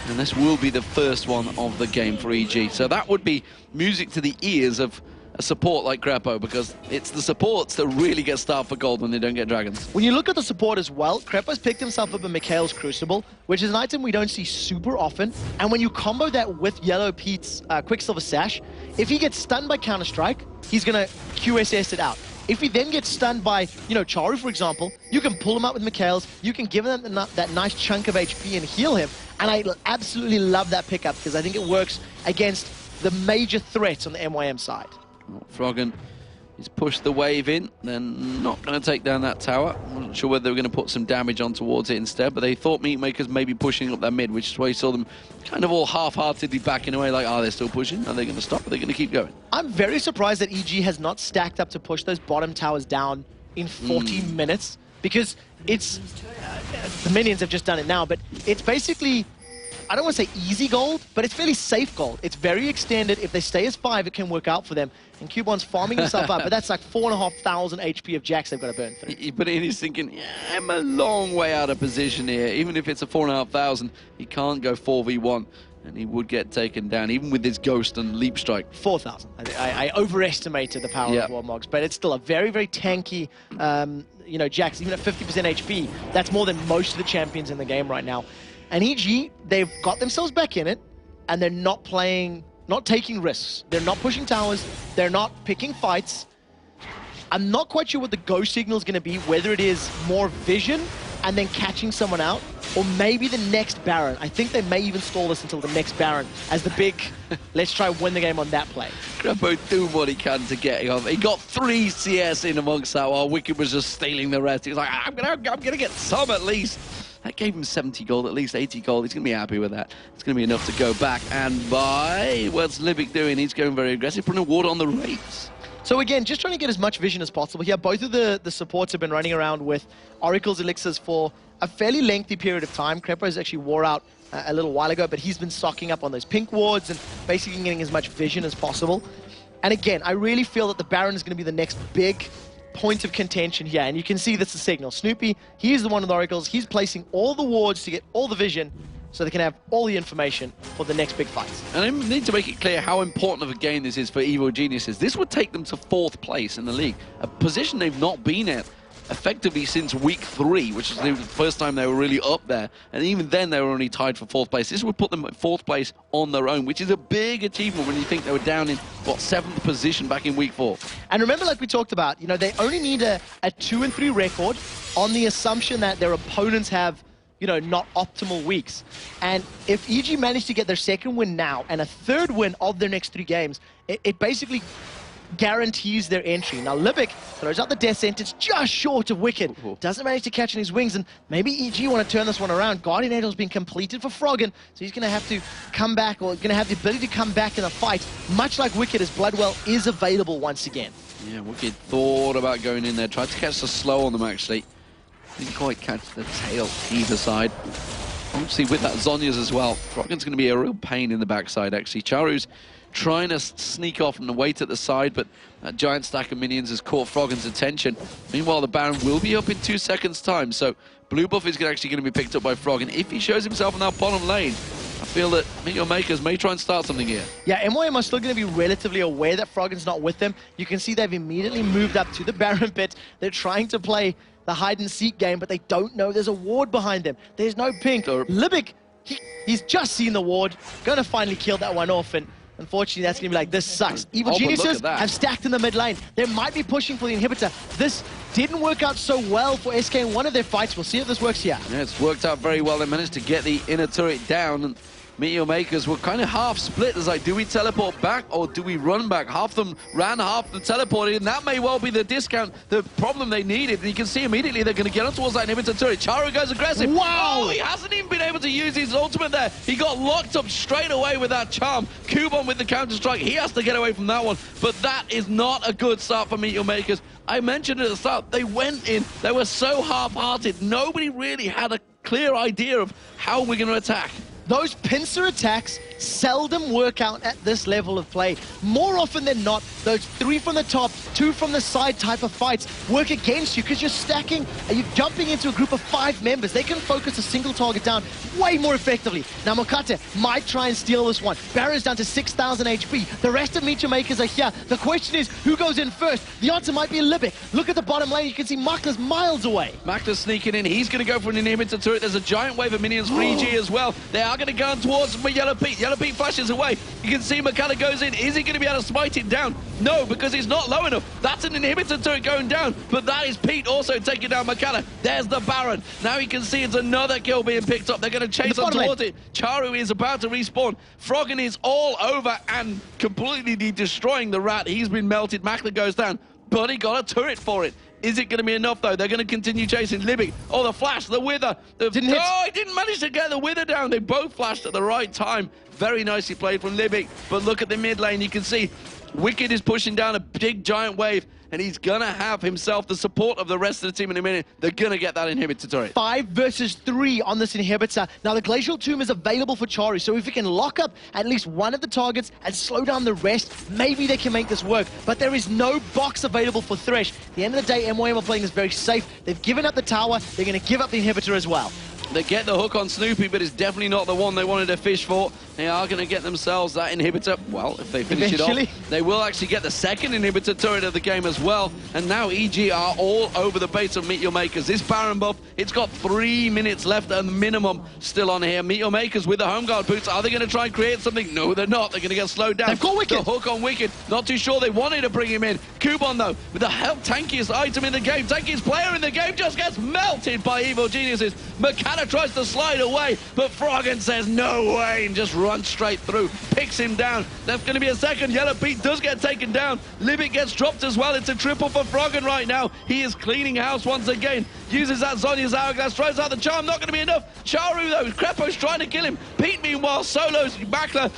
And this will be the first one of the game for EG. So that would be music to the ears of a support like Crepo, because it's the supports that really get starved for gold when they don't get dragons. When you look at the support as well, Crepo's picked himself up a Mikhail's Crucible, which is an item we don't see super often. And when you combo that with Yellow Pete's Quicksilver Sash, if he gets stunned by Counter-Strike, he's going to QSS it out. If he then gets stunned by, you know, Charu, for example, you can pull him up with Mikhail's, you can give him that nice chunk of HP and heal him. And I absolutely love that pickup because I think it works against the major threats on the MYM side. Froggen, he's pushed the wave in. They're not going to take down that tower. I'm not sure whether they were going to put some damage on towards it instead, but they thought MeetYourMakers may be pushing up their mid, which is why you saw them kind of all half-heartedly backing away, like, are they still pushing? Are they going to stop? Are they going to keep going? I'm very surprised that EG has not stacked up to push those bottom towers down in 14 minutes, because it's... the minions have just done it now, but it's basically... I don't want to say easy gold, but it's fairly safe gold. It's very extended. If they stay as 5, it can work out for them. And Cubon's farming himself up, but that's like 4,500 HP of jacks they've got to burn through. He put it in, he's thinking, yeah, I'm a long way out of position here. Even if it's a 4,500, he can't go 4v1, and he would get taken down, even with his Ghost and Leap Strike. 4,000. I overestimated the power of Warmogs, but it's still a very, very tanky, you know, jacks. Even at 50% HP, that's more than most of the champions in the game right now. And EG, they've got themselves back in it, and they're not taking risks. They're not pushing towers. They're not picking fights. I'm not quite sure what the go signal is going to be, whether it is more vision and then catching someone out, or maybe the next Baron. I think they may even stall this until the next Baron as the big, let's try win the game on that play. Crepo doing what he can to get him. He got 3 CS in amongst that while Wicked was just stealing the rest. He was like, I'm gonna get some at least. That gave him 70 gold, at least 80 gold. He's going to be happy with that. It's going to be enough to go back and buy. What's Libic doing? He's going very aggressive, putting a ward on the race. So again, just trying to get as much vision as possible here. Both of the supports have been running around with Oracle's Elixirs for a fairly lengthy period of time. Crepo's actually wore out a little while ago, but he's been stocking up on those pink wards and basically getting as much vision as possible. And again, I really feel that the Baron is going to be the next big point of contention here, and you can see that's the signal. Snoopy, he's the one with the Oracles. He's placing all the wards to get all the vision so they can have all the information for the next big fights. And I need to make it clear how important of a game this is for Evil Geniuses. This would take them to 4th place in the league, a position they've not been at effectively since week 3, which is the first time they were really up there. And even then, they were only tied for 4th place. This would put them at 4th place on their own, which is a big achievement when you think they were down in, what, 7th position back in week 4. And remember, like we talked about, you know, they only need a 2-3 record on the assumption that their opponents have, you know, not optimal weeks. And if EG managed to get their 2nd win now and a 3rd win of their next 3 games, it basically guarantees their entry. Now Libic throws out the death sentence just short of Wicked. Doesn't manage to catch in his wings, and maybe EG want to turn this one around. Guardian Angel's been completed for Froggen, so he's going to have to come back, or going to have the ability to come back in a fight, much like Wicked, as Bloodwell is available once again. Yeah, Wicked thought about going in there, tried to catch the slow on them actually. Didn't quite catch the tail either side. Obviously, with that Zhonya's as well, Froggen's going to be a real pain in the backside, actually. Charu's trying to sneak off and wait at the side, but that giant stack of minions has caught Froggen's attention. Meanwhile, the Baron will be up in 2 seconds' time, so blue buff is actually going to be picked up by Froggen. If he shows himself in that bottom lane, I feel that MeetYourMakers may try and start something here. Yeah, MYM are still going to be relatively aware that Froggen's not with them. You can see they've immediately moved up to the Baron pit. They're trying to play the hide-and-seek game, but they don't know there's a ward behind them. There's no pink. Libic, he's just seen the ward, going to finally kill that one off, and unfortunately that's going to be like, this sucks. Evil Geniuses have stacked in the mid lane. They might be pushing for the inhibitor. This didn't work out so well for SK in one of their fights. We'll see if this works here. Yeah, it's worked out very well. They managed to get the inner turret down, and MeetYourMakers were kind of half split. It's like, do we teleport back or do we run back? Half them ran, half them teleported, and that may well be the discount, the problem they needed. And you can see immediately they're going to get up towards that inhibitor turret. Charu goes aggressive. Wow! Oh, he hasn't even been able to use his ultimate there. He got locked up straight away with that charm. Kubon with the counter-strike. He has to get away from that one. But that is not a good start for MeetYourMakers. I mentioned at the start, they went in. They were so half-hearted. Nobody really had a clear idea of how we're going to attack. Those pincer attacks seldom work out at this level of play. More often than not, those 3 from the top, 2 from the side type of fights work against you because you're stacking and you're jumping into a group of 5 members. They can focus a single target down way more effectively. Now, Mokate might try and steal this one. Baron's down to 6,000 HP. The rest of MeetYourMakers are here. The question is, who goes in first? The answer might be Libic. Look at the bottom lane. You can see Makla's miles away. Makla's sneaking in. He's going to go for an inhibitor turret. There's a giant wave of minions for EG as well. They are going to go towards Yellow Pete. Yellow Pete flashes away. You can see Makala goes in. Is he going to be able to smite it down? No, because he's not low enough. That's an inhibitor turret going down, but that is Pete also taking down Makala. There's the Baron. Now you can see it's another kill being picked up. They're going to chase on towards it. Charu is about to respawn. Froggen is all over and completely destroying the rat. He's been melted. Makala goes down, but he got a turret for it. Is it going to be enough, though? They're going to continue chasing Libic. Oh, the flash, the wither. He didn't manage to get the wither down. They both flashed at the right time. Very nicely played from Libic. But look at the mid lane. You can see Wicked is pushing down a big, giant wave, and he's going to have himself the support of the rest of the team in a minute. They're going to get that inhibitor turret. 5 versus 3 on this inhibitor. Now, the Glacial Tomb is available for Charu, so if he can lock up at least one of the targets and slow down the rest, maybe they can make this work. But there is no box available for Thresh. At the end of the day, MYM are playing this very safe. They've given up the tower. They're going to give up the inhibitor as well. They get the hook on Snoopy, but it's definitely not the one they wanted to fish for. They are going to get themselves that inhibitor. Well, if they finish it off, they will actually get the second inhibitor turret of the game as well. And now EG are all over the base of MeetYourMakers. This Baron buff, it's got 3 minutes left at the minimum still on here. MeetYourMakers with the home guard boots. Are they going to try and create something? No, they're not. They're going to get slowed down. They've got Wicked. The hook on Wicked. Not too sure they wanted to bring him in. Kubon, though, with the tankiest item in the game, tankiest player in the game, just gets melted by Evil Geniuses. Makana tries to slide away, but Froggen says no way and just runs straight through. Picks him down. That's going to be a second. Yellow Pete does get taken down. Libic gets dropped as well. It's a triple for Froggen right now. He is cleaning house once again. Uses that Zhonya's hourglass, throws out the charm. Not going to be enough. Charu, though, Crepo's trying to kill him. Pete, meanwhile, solos Makla.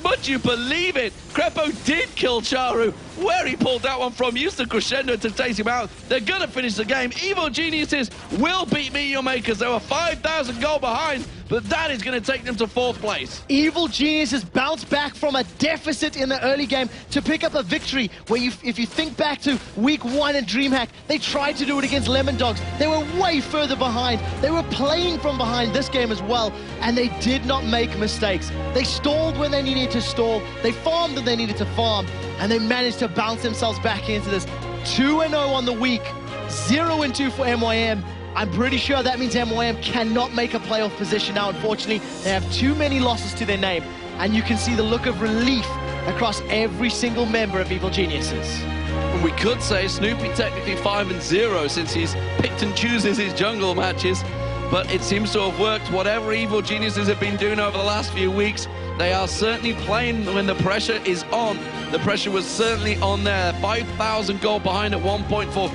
Would you believe it? Crepo did kill Charu. Where he pulled that one from, used the crescendo to take him out. They're going to finish the game. Evil Geniuses will beat MeetYourMakers. They were 5,000 goal behind, but that is going to take them to 4th place. Evil Geniuses bounced back from a deficit in the early game to pick up a victory where if you think back to week 1 in DreamHack, they tried to do it against Lemon Dogs. They were way further behind. They were playing from behind this game as well, and they did not make mistakes. They stalled when they needed to stall. They farmed when they needed to farm, and they managed to bounce themselves back into this. 2-0 on the week, 0-2 for MYM. I'm pretty sure that means MYM cannot make a playoff position now. Unfortunately, they have too many losses to their name, and you can see the look of relief across every single member of Evil Geniuses. And we could say Snoopy technically 5-0 since he's picked and chooses his jungle matches, but it seems to have worked. Whatever Evil Geniuses have been doing over the last few weeks, they are certainly playing when the pressure is on. The pressure was certainly on there. 5,000 goal behind at one point for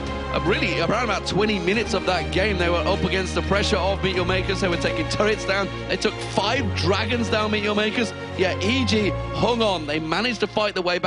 really around about 20 minutes of that game. They were up against the pressure of MeetYourMakers. They were taking turrets down. They took 5 dragons down, MeetYourMakers. Yeah, EG hung on. They managed to fight the way back.